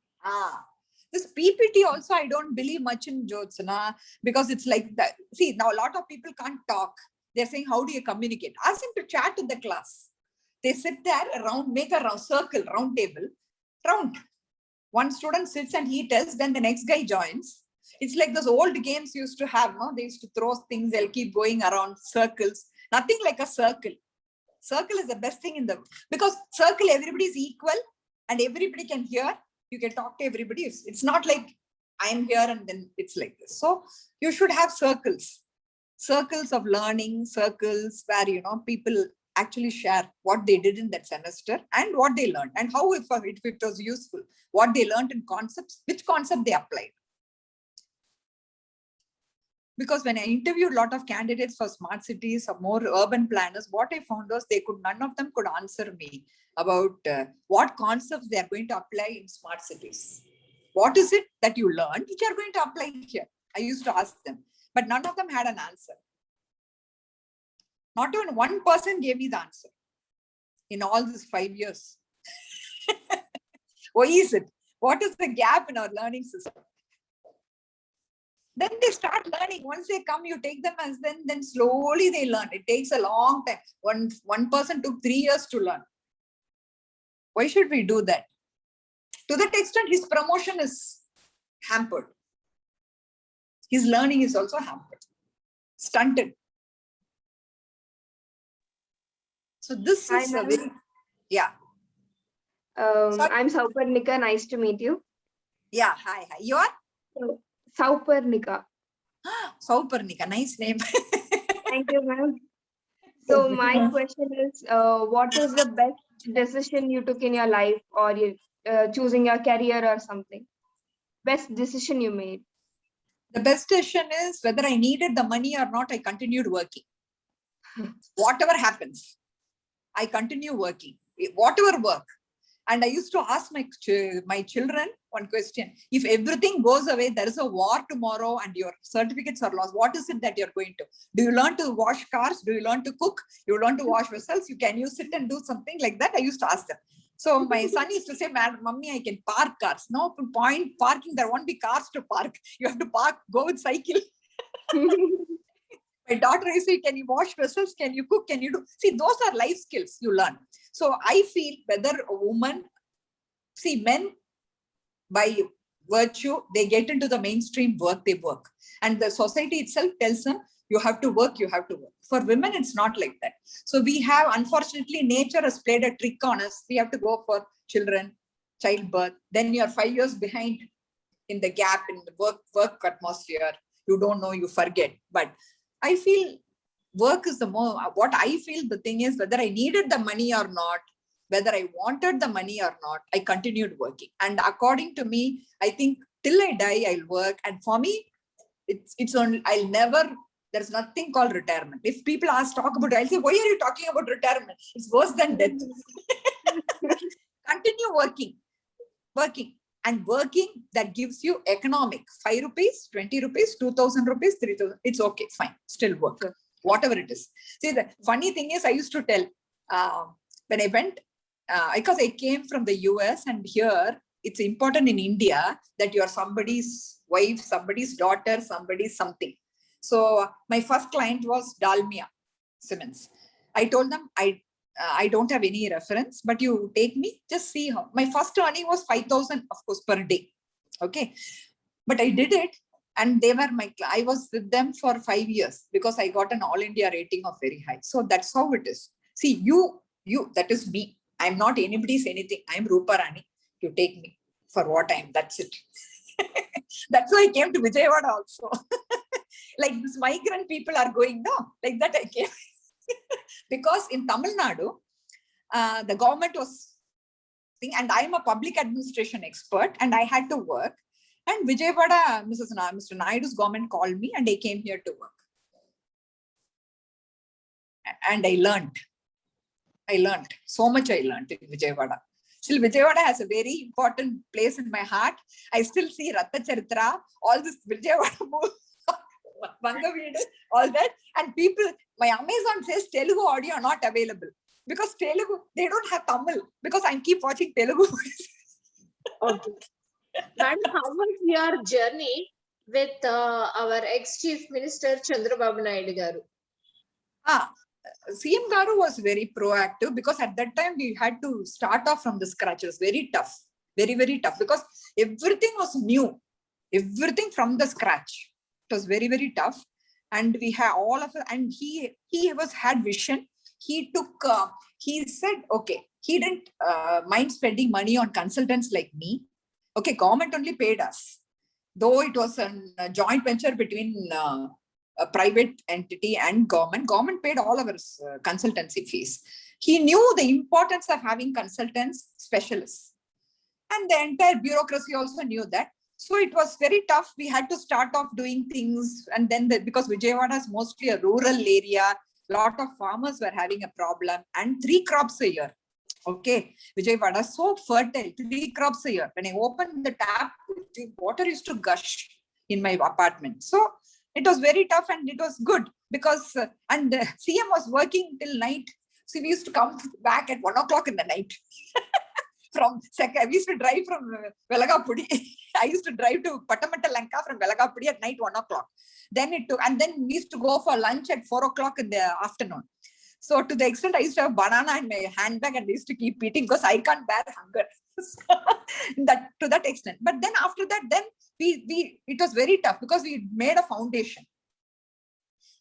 This PPT also, I don't believe much in, Jyotsna, because it's like that. See, now a lot of people can't talk. They're saying, how do you communicate? Ask them to chat in the class. They sit there around, make a round circle, round table, round. One student sits and he tells, then the next guy joins. It's like those old games used to have, no? They used to throw things, they'll keep going around circles. Nothing like a circle. Circle is the best thing in the, because circle, everybody is equal and everybody can hear. You can talk to everybody. It's not like I'm here and then it's like this. So you should have circles, circles of learning, circles where, you know, people actually share what they did in that semester and what they learned and how, if it was useful, what they learned in concepts, which concept they applied. Because when I interviewed a lot of candidates for smart cities or more urban planners, what I found was none of them could answer me about what concepts they are going to apply in smart cities. What is it that you learned which you are going to apply here? I used to ask them, but none of them had an answer. Not even one person gave me the answer in all these 5 years. Why is it? What is the gap in our learning system? Then they start learning. Once they come, you take them as then slowly they learn. It takes a long time. One person took 3 years to learn. Why should we do that? To that extent, his promotion is hampered. His learning is also hampered, stunted. So this Hi, is ma'am. a very, yeah. I'm Sauparnika. Nice to meet you. Yeah, hi. You are? Sauparnika. Sauparnika, nice name. Thank you, ma'am. So my question is, what is the best decision you took in your life, or you choosing your career or something? Best decision you made? The best decision is whether I needed the money or not, I continued working. Whatever happens, I continue working, whatever work. And I used to ask my children one question. If everything goes away, there is a war tomorrow and your certificates are lost, what is it that you're going to? Do you learn to wash cars? Do you learn to cook? You learn to wash vessels? Can you sit and do something like that? I used to ask them. So my son used to say, "Madam, Mummy, I can park cars." No point parking. There won't be cars to park. You have to park, go with cycle. My daughter used to say, "Can you wash vessels? Can you cook? Can you do?" See, those are life skills you learn. So I feel whether a woman, see, men, by virtue, they get into the mainstream work, they work. And the society itself tells them, you have to work, you have to work. For women, it's not like that. So we have, unfortunately, nature has played a trick on us. We have to go for children, childbirth. Then you're 5 years behind in the gap in the work atmosphere. You don't know, you forget. But I feel work is the more, what I feel the thing is, whether I needed the money or not, whether I wanted the money or not, I continued working. And according to me, I think till I die, I'll work. And for me, it's only, I'll never, there's nothing called retirement. If people talk about it, I'll say, why are you talking about retirement? It's worse than death. Continue working. And working that gives you economic, 5 rupees, 20 rupees, 2,000 rupees, 3,000. It's okay, fine, still work, whatever it is. See, the funny thing is, I used to tell, when I went, because I came from the US, and here it's important in India that you're somebody's wife, somebody's daughter, somebody's something. So my first client was Dalmia Siemens. I told them, I don't have any reference, but you take me, just see how. My first earning was 5,000, of course, per day. Okay. But I did it, and they were I was with them for 5 years because I got an all India rating of very high. So that's how it is. See, you, that is me. I'm not anybody's anything. I'm ROOPARANI. You take me for what I am. That's it. That's why I came to Vijayawada also. Like this migrant people are going, no, like that I came. Because in Tamil Nadu, the government was, and I'm a public administration expert, and I had to work. And Vijayawada, Mr. Naidu's government called me, and I came here to work. And I learned so much. I learned in Vijayawada. Still, Vijayawada has a very important place in my heart. I still see Ratta Charitra, all this Vijayawada Banga Veedu, all that. And people, my Amazon says Telugu audio are not available because Telugu, they don't have Tamil because I keep watching Telugu. Okay. Madam, how was your journey with our ex-chief minister Chandrababu Naidu garu? CM Garu was very proactive because at that time we had to start off from the scratch. It was very tough, very, very tough because everything was new, everything from the scratch. It was very, very tough. And we had all of it. And he had vision. He took, he said, okay, he didn't mind spending money on consultants like me. Okay, government only paid us. Though it was a joint venture between a private entity and government. Government paid all our consultancy fees. He knew the importance of having consultants, specialists. And the entire bureaucracy also knew that. So it was very tough. We had to start off doing things. And then because Vijayawada is mostly a rural area, lot of farmers were having a problem and 3 crops a year. Okay, Vijayawada so fertile, 3 crops a year. When I opened the tap, the water used to gush in my apartment. So it was very tough and it was good because, CM was working till night. So we used to come back at 1 o'clock in the night. We used to drive from Velagapudi. I used to drive to Patamatta Lanka from Velagapudi at night 1 o'clock. Then we used to go for lunch at 4 o'clock in the afternoon. So to the extent I used to have banana in my handbag and I used to keep eating because I can't bear hunger. To that extent. But then after that, then it was very tough because we made a foundation.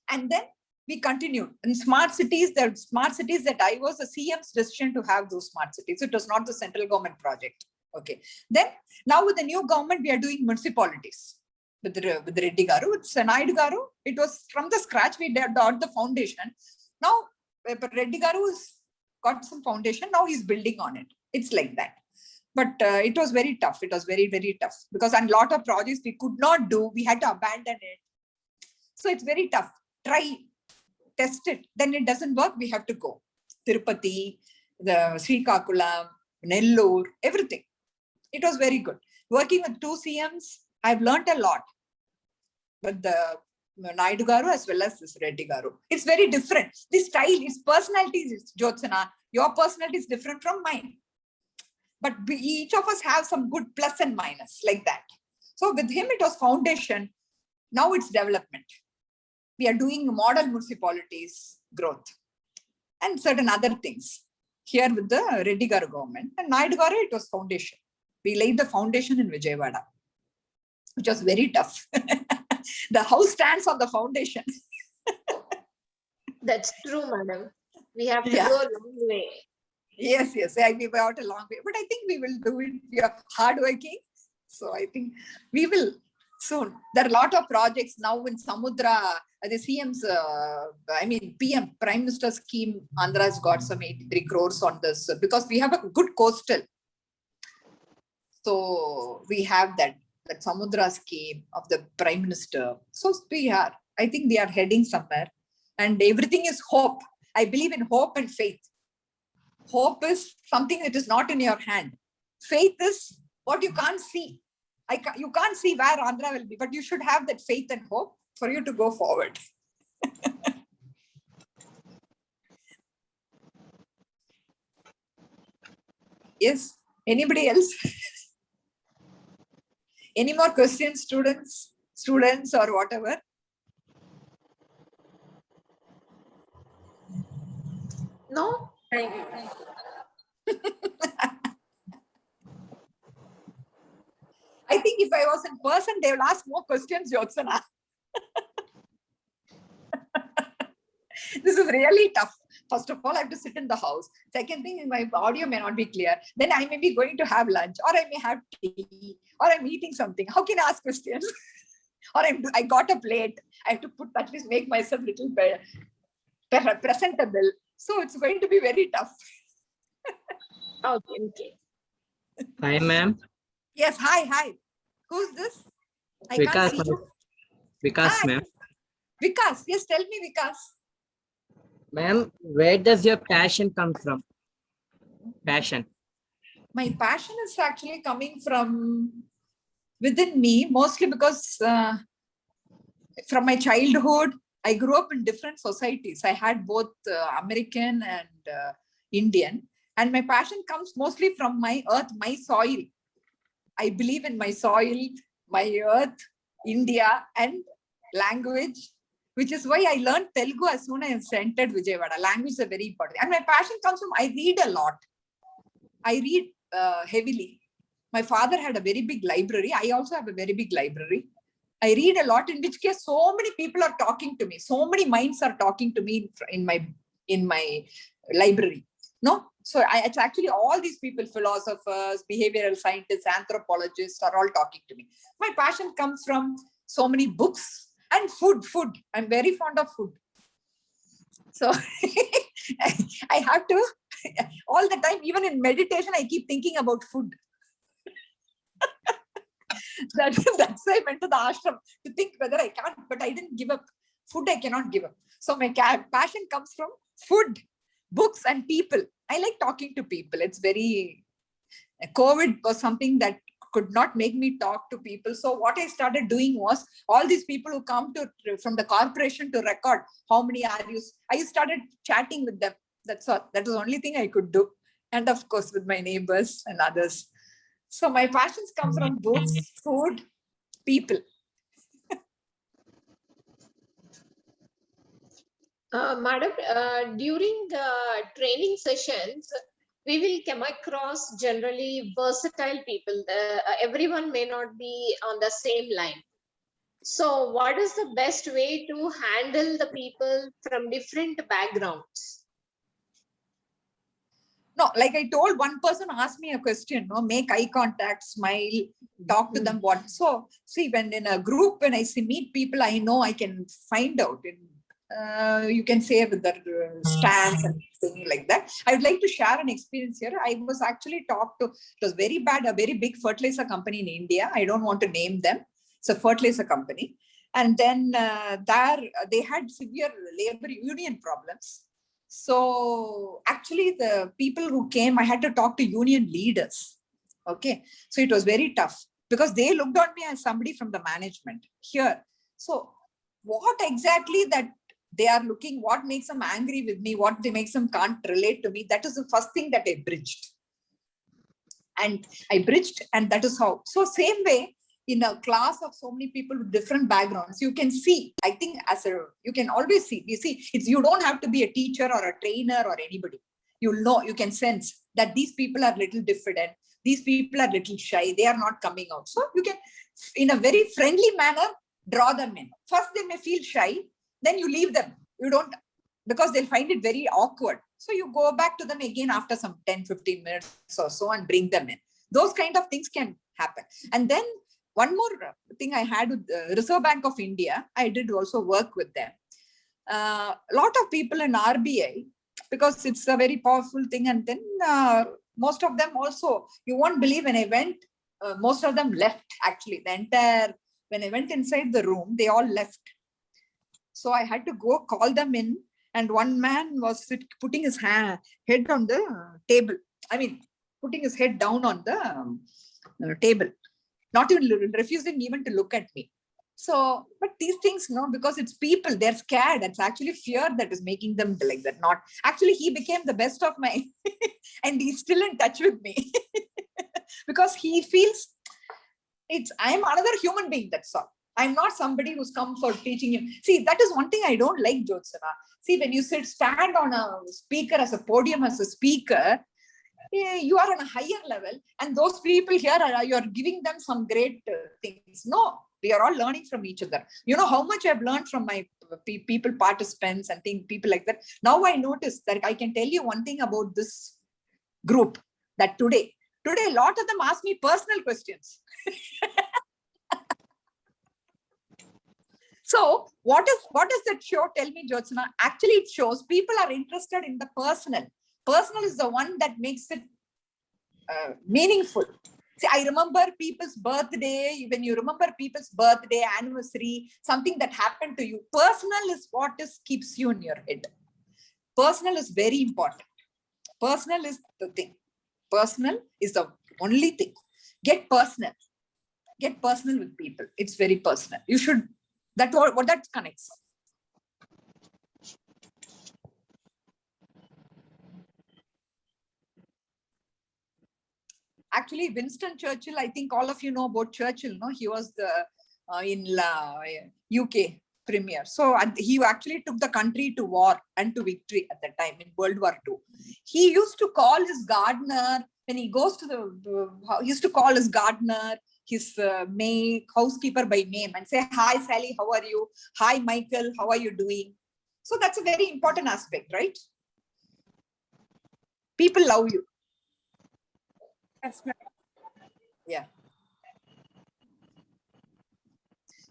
And then we continued. In smart cities that I was the CM's decision to have those smart cities. It was not the central government project. Okay. Then now with the new government, we are doing municipalities. With the Reddy Garu, with Naidu Garu, it was from the scratch, we did the foundation. Now, Reddy Garu has got some foundation. Now he's building on it. It's like that. But it was very tough. It was very, very tough because a lot of projects we could not do. We had to abandon it. So it's very tough. Try, test it. Then it doesn't work. We have to go. Tirupati, the Srikakulam, Nellore, everything. It was very good. Working with 2 CMs, I've learned a lot. But the Naidu Garu as well as this Reddy Garu. It's very different. The style, his personality is Jyotsana. Your personality is different from mine. But each of us have some good plus and minus like that. So with him, it was foundation. Now it's development. We are doing model municipalities growth and certain other things here with the Reddy Garu government. And Naidu Garu, it was foundation. We laid the foundation in Vijayawada, which was very tough. The house stands on the foundation. That's true, madam. We have to go a long way. Yes, we went a long way. But I think we will do it. We are hardworking. So I think we will soon. There are a lot of projects now in Samudra. The CM's, PM, Prime Minister scheme, Andhra has got some 83 crores on this because we have a good coastal. So we have that Samudra scheme of the Prime Minister. So I think they are heading somewhere. And everything is hope. I believe in hope and faith. Hope is something that is not in your hand. Faith is what you can't see. You can't see where Andhra will be, but you should have that faith and hope for you to go forward. Yes. Anybody else? Any more questions, students or whatever? No? Thank you. I think if I was in person, they will ask more questions, Jyotsana. This is really tough. First of all, I have to sit in the house. Second thing, my audio may not be clear. Then I may be going to have lunch, or I may have tea, or I'm eating something. How can I ask questions? Or I got a plate. I have to at least make myself a little presentable. So it's going to be very tough. Okay. Hi, ma'am. Yes, hi. Who's this? I Vikas, can't see you. Vikas, ma'am. Vikas, yes, tell me, Vikas. Ma'am, where does your passion come from? Passion. My passion is actually coming from within me, mostly because from my childhood, I grew up in different societies. I had both American and Indian. And my passion comes mostly from my earth, my soil. I believe in my soil, my earth, India, and language, which is why I learned Telugu as soon as I entered Vijayawada. Language is very important. And my passion comes from, I read a lot. I read heavily. My father had a very big library. I also have a very big library. I read a lot, in which case so many people are talking to me. So many minds are talking to me in my library. No? So it's actually all these people, philosophers, behavioral scientists, anthropologists are all talking to me. My passion comes from so many books and food. I'm very fond of food. So I have to, all the time, even in meditation, I keep thinking about food. That's why I went to the ashram to think whether I can't, but I didn't give up. Food I cannot give up. So my passion comes from food, books, and people. I like talking to people. It's very, COVID was something that could not make me talk to people. So what I started doing was, all these people who come from the corporation to record, how many are you? I started chatting with them. That's all. That was the only thing I could do. And of course, with my neighbors and others. So my passions come from books, food, people. Madam, during the training sessions, we will come across generally versatile people. Everyone may not be on the same line. So what is the best way to handle the people from different backgrounds? No, like I told, one person asked me a question, no, make eye contact, smile, talk to them. What? So see, when in a group, when I meet people, I know I can find out. You can say with their stance and things like that. I would like to share an experience here. I was actually talked to, it was very bad, a very big fertilizer company in India. I don't want to name them. It's a fertilizer company. And then there they had severe labor union problems. So actually the people who came, I had to talk to union leaders. Okay. So it was very tough because they looked on me as somebody from the management here. So what exactly that they are looking, what makes them angry with me, what they makes them can't relate to me, that is the first thing that I bridged. And that is how. So same way, in a class of so many people with different backgrounds, you can see, I think you can always see, you don't have to be a teacher or a trainer or anybody. You'll know, you can sense that these people are little diffident. These people are little shy. They are not coming out. So you can, in a very friendly manner, draw them in. First, they may feel shy. Then you leave them. You don't, because they'll find it very awkward. So you go back to them again after some 10, 15 minutes or so and bring them in. Those kind of things can happen. And then one more thing I had with the Reserve Bank of India, I did also work with them. A lot of people in RBI, because it's a very powerful thing. And then most of them also, you won't believe when I went, most of them left actually. When I went inside the room, they all left. So I had to go call them in. And one man was putting his head on the table. I mean, putting his head down on the table. Not even refusing even to look at me. So, but these things, no, because it's people, they're scared. It's actually fear that is making them like that. Not actually, he became the best of my, and he's still in touch with me because he feels I'm another human being. That's all. I'm not somebody who's come for teaching him. See, that is one thing I don't like, Jyotsana. See, when you stand on a speaker as a podium as a speaker, you are on a higher level, and those people here you're giving them some great things. No, we are all learning from each other. You know how much I've learned from my people, participants, and people like that. Now I notice that I can tell you one thing about this group, that today a lot of them ask me personal questions. So what does that show? Tell me, Jyotsana. Actually, it shows people are interested in the personal. Personal is the one that makes it meaningful. See, I remember people's birthday. When you remember people's birthday, anniversary, something that happened to you, personal is what keeps you in your head. Personal is very important. Personal is the thing. Personal is the only thing. Get personal. Get personal with people. It's very personal. You should That what that connects. Actually, Winston Churchill, I think all of you know about Churchill, no? He was the UK premier. So he actually took the country to war and to victory at that time in World War II. He used to call his gardener, when he goes to he used to call his gardener, his housekeeper by name and say, "Hi, Sally, how are you? Hi, Michael, how are you doing?" So that's a very important aspect, right? People love you. That's right. Yeah.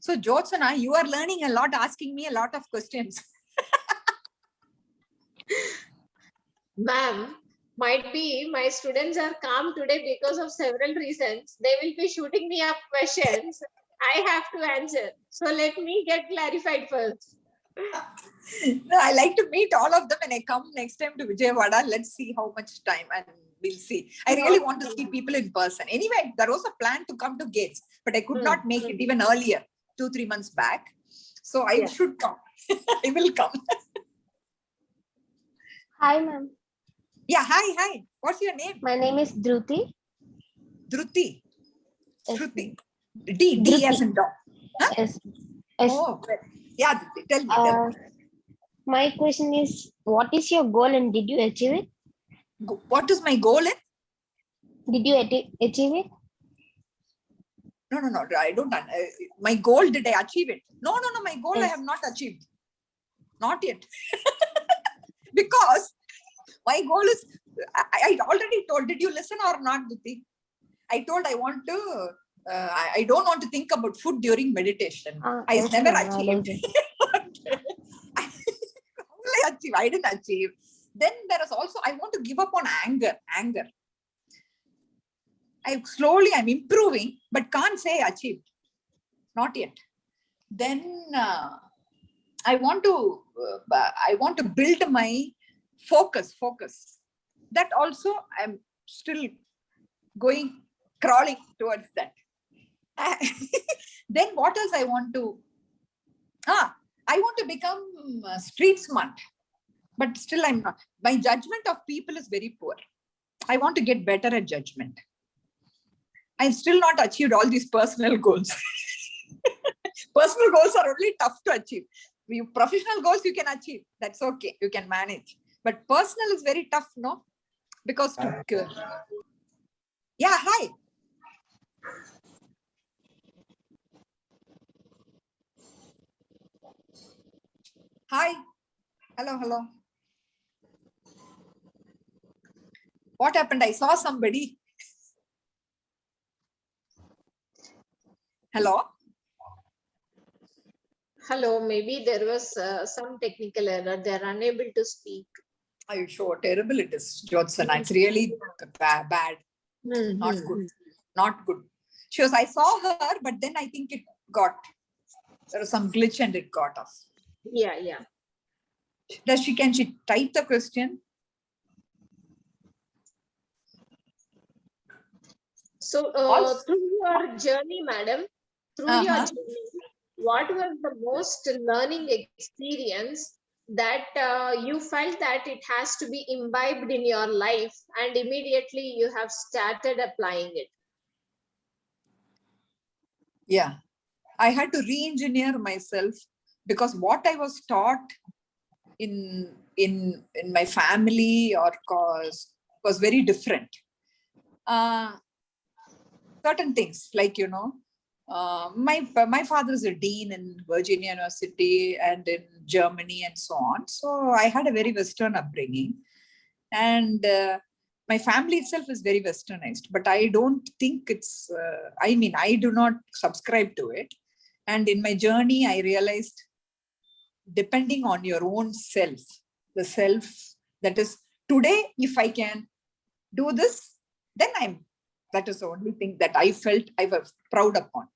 So, Jyotsana, you are learning a lot, asking me a lot of questions. Ma'am, might be my students are calm today because of several reasons. They will be shooting me up questions. I have to answer. So let me get clarified first. No, I like to meet all of them when I come next time to Vijayawada. Let's see how much time and we'll see. I really want to see people in person. Anyway, there was a plan to come to Gates, but I could not make it even earlier, 2-3 months back. So I should come. I will come. Hi, ma'am. Yeah, hi. What's your name? My name is Dhruti. Dhruti. Yes. Dhruti. D as in dog. Huh? Yes. Oh, good. Yeah, Dhruti, tell me. My question is, what is your goal and did you achieve it? What is my goal in? Did you achieve it? No, I don't. My goal, did I achieve it? No, my goal I have not achieved. Not yet. Because my goal is, I already told, did you listen or not, Dhruti? I told I want to, I don't want to think about food during meditation. I never achieved. I didn't achieve. Then there is also, I want to give up on anger. I'm improving, but can't say achieved. Not yet. Then I want to build my focus. That also I'm still crawling towards that. Then what else I want to? I want to become street smart, but still I'm not. My judgment of people is very poor. I want to get better at judgment. I'm still not achieved all these personal goals. Personal goals are only tough to achieve. Professional goals you can achieve. That's okay. You can manage. But personal is very tough, no? Because yeah, hi. Hi. Hello. What happened? I saw somebody. Hello? Hello, maybe there was some technical error. They're unable to speak. Are you sure? Terrible it is, Jyotsana. It's really bad. Not good. She was, I saw her, but then I think there was some glitch and it got off. Yeah. Can she type the question? So through your journey, madam, your journey, what was the most learning experience that you felt that it has to be imbibed in your life and immediately you have started applying it? Yeah, I had to re-engineer myself because what I was taught in my family or cause was very different. Certain things like, my father is a dean in Virginia University and in Germany and so on. So I had a very Western upbringing, and my family itself is very Westernized, but I don't think it's, I do not subscribe to it. And in my journey, I realized depending on your own self, the self that is today, if I can do this, then that is the only thing that I felt I was proud about,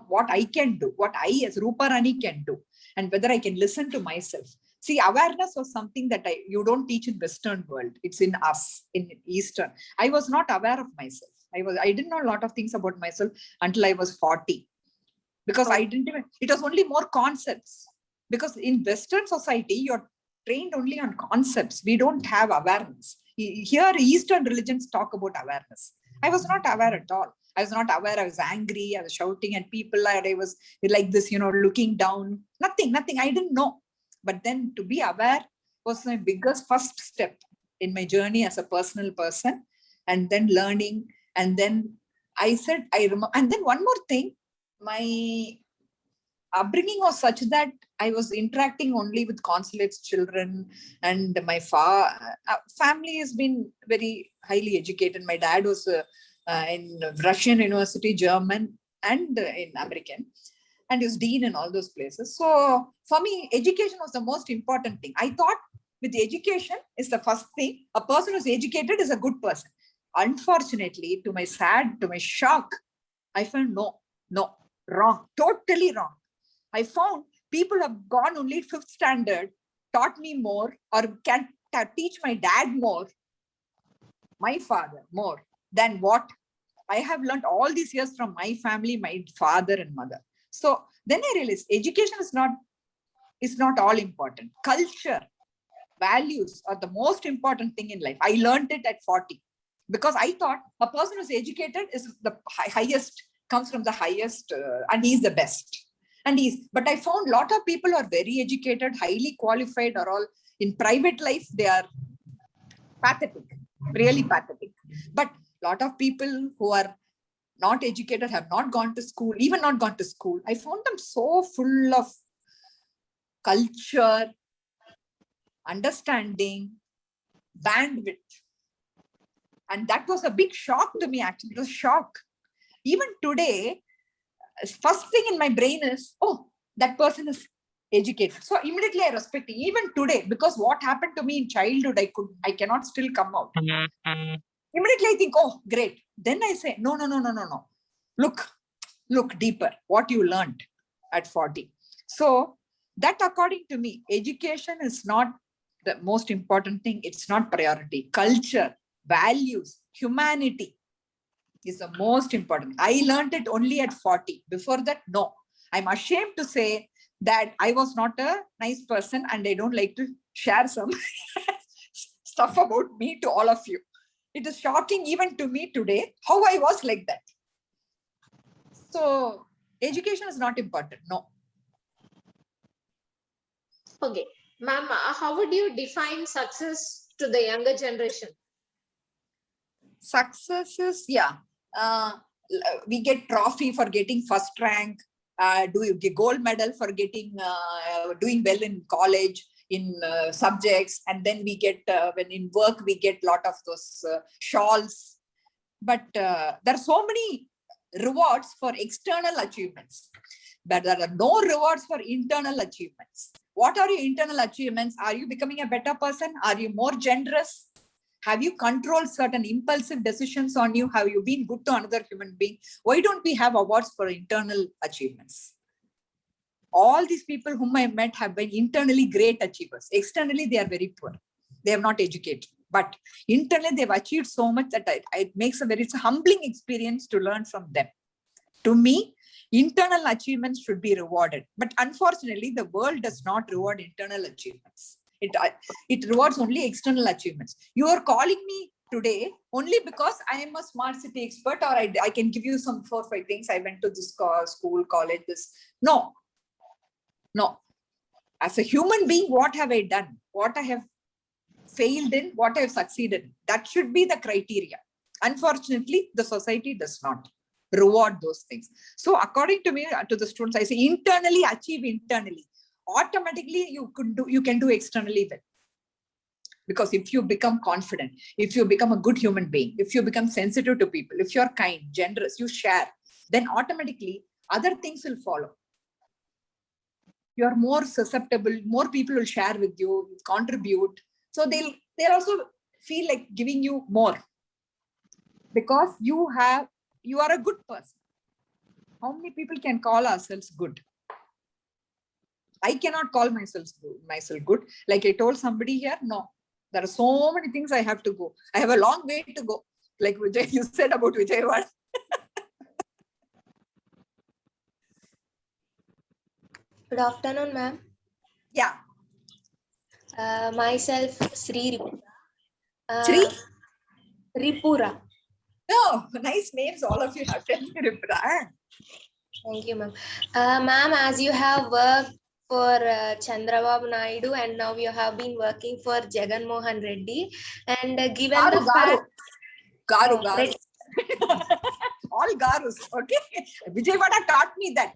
what I can do, what I as ROOPARANI can do, and whether I can listen to myself. See, awareness was something that you don't teach in Western world. It's in us, in Eastern. I was not aware of myself. I didn't know a lot of things about myself until I was 40. because I didn't even, it was only more concepts. Because in Western society, you're trained only on concepts. We don't have awareness. Here, Eastern religions talk about awareness. I was not aware at all. I was not aware. I was angry. I was shouting at people. I was like this, looking down. Nothing. I didn't know. But then to be aware was my biggest first step in my journey as a personal person. And then learning. And then I said, and then one more thing, my upbringing was such that I was interacting only with consulates children, and my family has been very highly educated. My dad was in Russian university, German, and in American, and he was dean in all those places. So for me, education was the most important thing. I thought with the education is the first thing. A person who's educated is a good person. Unfortunately, to my shock, I found no, wrong, totally wrong. I found people have gone only 5th standard, taught me more, or can teach my dad more, my father more than what I have learned all these years from my family, my father and mother. So then I realized education is not all important. Culture, values are the most important thing in life. I learned it at 40 because I thought a person who's educated is the highest, comes from the highest, and he's the best. But I found a lot of people are very educated, highly qualified, or all in private life, they are pathetic, really pathetic. But a lot of people who are not educated, have not gone to school, even not gone to school, I found them so full of culture, understanding, bandwidth. And that was a big shock to me, actually. It was a shock. Even today, first thing in my brain is, oh, that person is educated. So immediately I respect it, even today, because what happened to me in childhood, I cannot still come out. Immediately I think, oh, great. Then I say, no. Look deeper, what you learned at 40. So that, according to me, education is not the most important thing. It's not priority. Culture, values, humanity is the most important. I learned it only at 40. Before that, no. I'm ashamed to say that I was not a nice person, and I don't like to share some stuff about me to all of you. It is shocking even to me today how I was like that. So education is not important. No. Okay. Ma'am, how would you define success to the younger generation? Success is, we get trophy for getting first rank, do you get gold medal for getting doing well in college in subjects, and then we get when in work we get lot of those shawls. But there are so many rewards for external achievements, but there are no rewards for internal achievements. What are your internal achievements? Are you becoming a better person? Are you more generous? Have you controlled certain impulsive decisions on you? Have you been good to another human being? Why don't we have awards for internal achievements? All these people whom I met have been internally great achievers. Externally, they are very poor. They are not educated. But internally, they've achieved so much that it makes it's a humbling experience to learn from them. To me, internal achievements should be rewarded. But unfortunately, the world does not reward internal achievements. It rewards only external achievements. You are calling me today only because I am a smart city expert, or I can give you some 4 or 5 things. I went to this school, college, this. No. As a human being, what have I done? What I have failed in, what I have succeeded in. That should be the criteria. Unfortunately, the society does not reward those things. So according to me, to the students, I say internally, achieve internally. Automatically you can do externally well. Because if you become confident, if you become a good human being, if you become sensitive to people, if you're kind, generous, you share, then automatically other things will follow. You're more susceptible, more people will share with you, contribute. So they'll also feel like giving you more because you are a good person. How many people can call ourselves good? I cannot call myself good. Like I told somebody here, no, there are so many things I have to go. I have a long way to go. Like Vijay, you said about Vijayawada. Good afternoon, ma'am. Yeah. Myself, Sri Ripura. Sri? Ripura. Oh, nice names all of you have. Ripura. Thank you, ma'am. Ma'am, as you have worked for Chandrababu Naidu and now you have been working for Jagan Mohan Reddy, and given Garu, the fact... Garu, Oh, Garu. All Garus, okay? Vijayawada taught me that.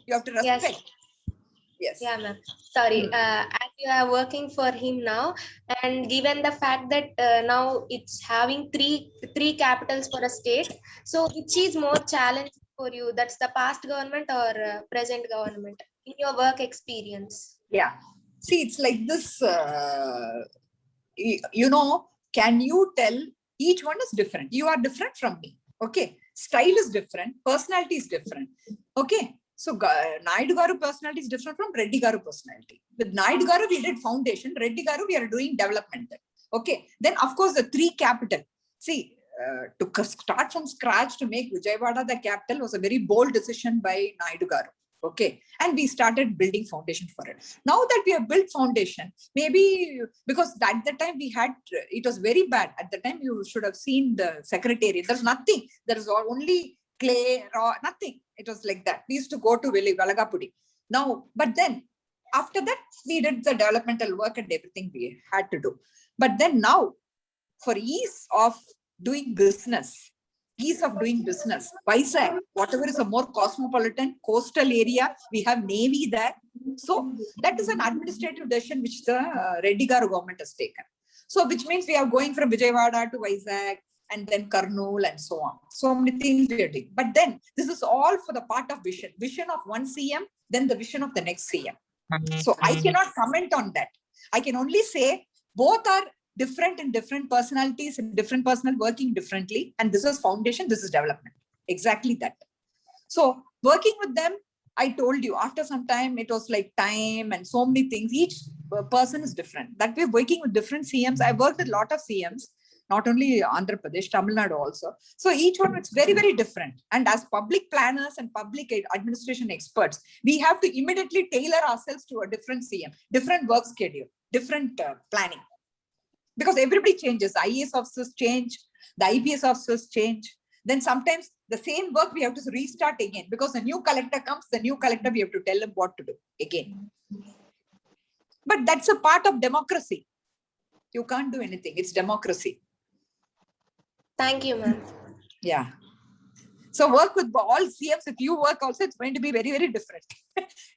You have to respect. Yes. Yes. Yeah, ma'am. Sorry. As you are working for him now, and given the fact that now it's having three capitals for a state, so which is more challenging for you? That's the past government or present government in your work experience? Yeah. See, it's like this. You know, can you tell each one is different? You are different from me. Okay. Style is different. Personality is different. Okay. So Naidu Garu personality is different from Reddy Garu personality. With Naidu Garu, we did foundation. Reddy Garu, we are doing development. Okay. Then, of course, the three capital. See, to start from scratch to make Vijayawada the capital was a very bold decision by Naidu Garu. Okay. And we started building foundation for it. Now that we have built foundation, maybe because at the time we had, it was very bad. At the time, you should have seen the secretariat. There's nothing. There is only clay, raw, nothing. It was like that. We used to go to Valagapudi. Now, but then after that, we did the developmental work and everything we had to do. But then now, for ease of doing business, Vizag, whatever is a more cosmopolitan coastal area, we have Navy there. So that is an administrative decision which the Reddy Garu government has taken. So which means we are going from Vijayawada to Vizag and then Kurnool and so on. So many things we are doing. But then this is all for the part of vision. Vision of one CM, then the vision of the next CM. So I cannot comment on that. I can only say both are different in different personalities and different personal working differently. And this is foundation, this is development. Exactly that. So working with them, I told you after some time, it was like time and so many things. Each person is different. That way working with different CMs. I worked with a lot of CMs, not only Andhra Pradesh, Tamil Nadu also. So each one is very, very different. And as public planners and public administration experts, we have to immediately tailor ourselves to a different CM, different work schedule, different planning. Because everybody changes. The IAS officers change, the IPS officers change. Then sometimes the same work we have to restart again because the new collector comes, the new collector, we have to tell them what to do again. But that's a part of democracy. You can't do anything. It's democracy. Thank you, ma'am. Yeah. So work with all CMs. If you work also, it's going to be very, very different.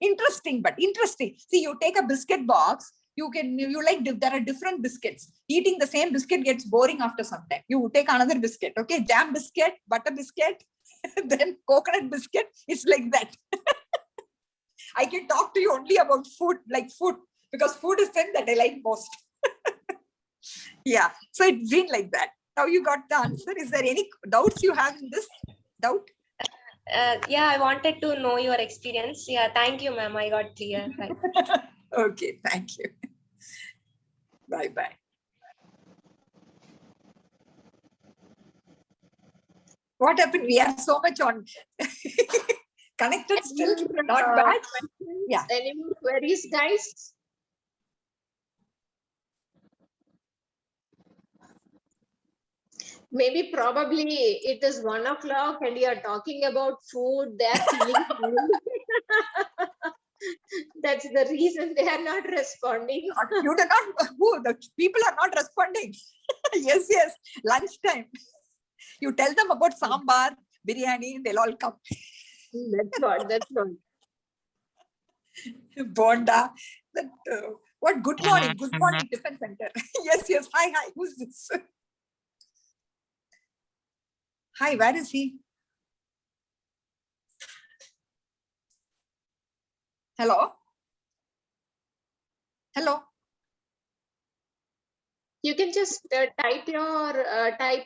Interesting, but interesting. See, you take a biscuit box. There are different biscuits. Eating the same biscuit gets boring after some time. You take another biscuit, okay? Jam biscuit, butter biscuit, then coconut biscuit. It's like that. I can talk to you only about food, like food, because food is thing that I like most. Yeah, so it's been like that. Now you got the answer. Is there any doubts you have in this? Doubt? Yeah, I wanted to know your experience. Yeah, thank you, ma'am. I got clear. Right. Okay, thank you. Bye-bye. What happened? We are so much on connected still, not bad. Yeah. Any more queries, guys? Maybe probably it is 1 o'clock and you are talking about food. They are feeling that's the reason they are not responding. You do not. Who? The people are not responding. Yes, yes. Lunchtime. You tell them about sambar, biryani, they'll all come. That's what. That's what. Bonda. That, what? Good morning. Good morning, Tiffin Center. Yes, yes. Hi, hi. Who's this? Hi, where is he? Hello? Hello? You can just type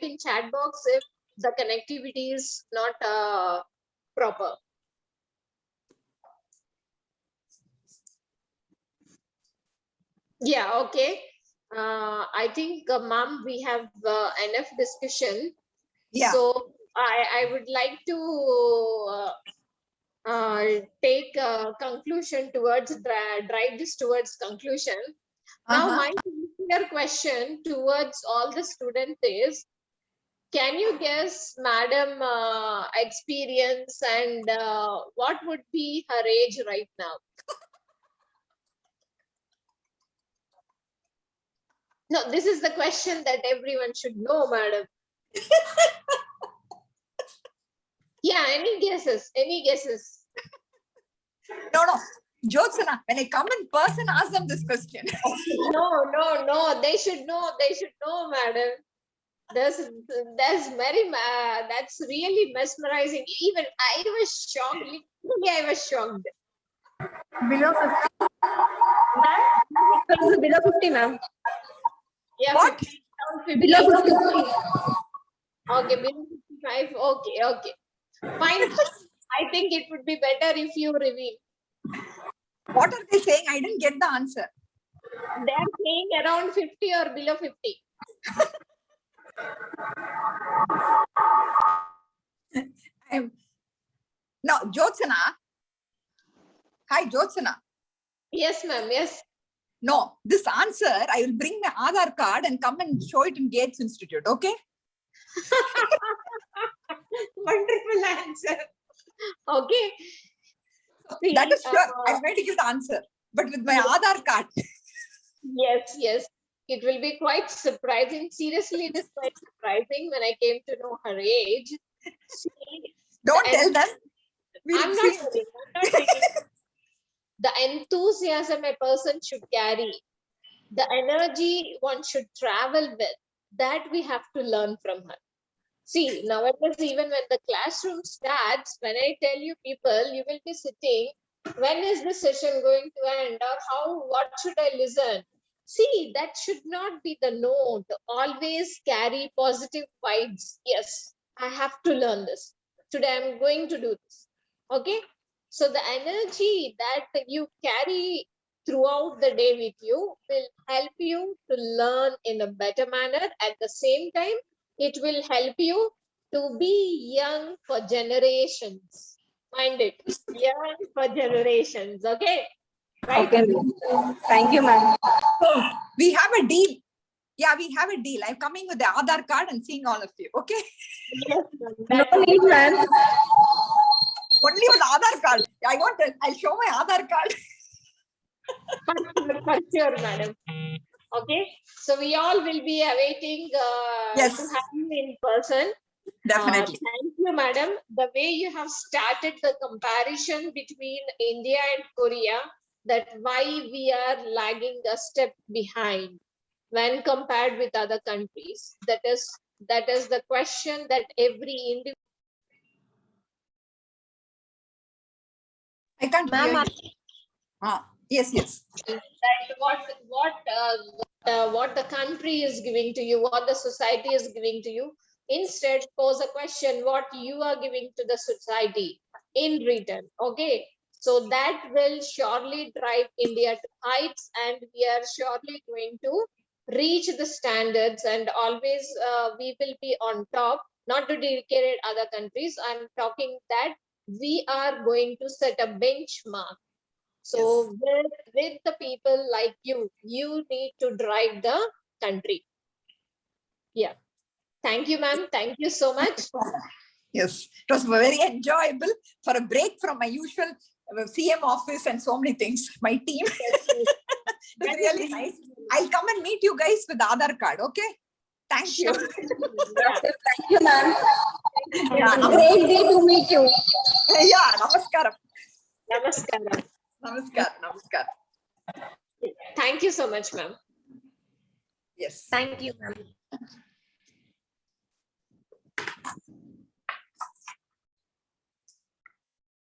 in chat box if the connectivity is not proper. Yeah, okay. I think, ma'am, we have enough discussion. Yeah. So I would like to take a conclusion towards drive this towards conclusion. Now, my sincere question towards all the students is, can you guess Madam experience and what would be her age right now? No, this is the question that everyone should know, Madam. Yeah, any guesses? Any guesses? No. Jyotsana, when I come in person, ask them this question. No. They should know. They should know, Madam. That's really mesmerizing. Even I was shocked. Literally, I was shocked. Below 50. Ma'am? Below 50, ma'am. Yeah, What? 50. Below 50. Okay, below 55. Okay. Fine. I think it would be better if you reveal. What are they saying? I didn't get the answer. They are saying around 50 or below 50. No, Jyotsana. Hi, Jyotsana. Yes, ma'am. Yes. No, this answer, I will bring my Aadhaar card and come and show it in Gates Institute, okay? Wonderful answer. Okay. See, that is sure. I'm going to give the answer, but with my Aadhaar card. Yes. It will be quite surprising. Seriously, it is quite surprising when I came to know her age. See, Don't tell them. I'm not telling. The enthusiasm a person should carry, the energy one should travel with, that we have to learn from her. See, nowadays, even when the classroom starts, when I tell you people, you will be sitting, when is the session going to end, or what should I listen? See, that should not be the note. Always carry positive vibes. Yes, I have to learn this. Today I'm going to do this. Okay. So the energy that you carry throughout the day with you will help you to learn in a better manner. At the same time, it will help you to be young for generations. Mind it, young for generations. Okay. Right? Okay. Thank you, ma'am. So we have a deal. Yeah, we have a deal. I'm coming with the Aadhaar card and seeing all of you. Okay. Yes, No need, ma'am. Only with Aadhaar card. I'll show my Aadhaar card. For sure, madam. Okay. So we all will be awaiting Yes. to have you in person. Definitely. Thank you, madam. The way you have started the comparison between India and Korea, that why we are lagging a step behind when compared with other countries. That is the question that every individual. I can't hear you. Yes. That what the country is giving to you, what the society is giving to you. Instead, pose a question what you are giving to the society in return. Okay, so that will surely drive India to heights, and we are surely going to reach the standards, and always we will be on top. Not to degrade other countries, I'm talking that we are going to set a benchmark. So with the people like you need to drive the country. Yeah. Thank you, ma'am. Thank you so much. Yes, it was very enjoyable for a break from my usual CM office and so many things. My team. It's really nice. I'll come and meet you guys with the Aadhaar card. Okay. Thank you. Thank you, ma'am. Yeah, Great day to meet you. Yeah, namaskaram. Namaskaram. Namaskar. Thank you so much, ma'am. Yes. Thank you, ma'am.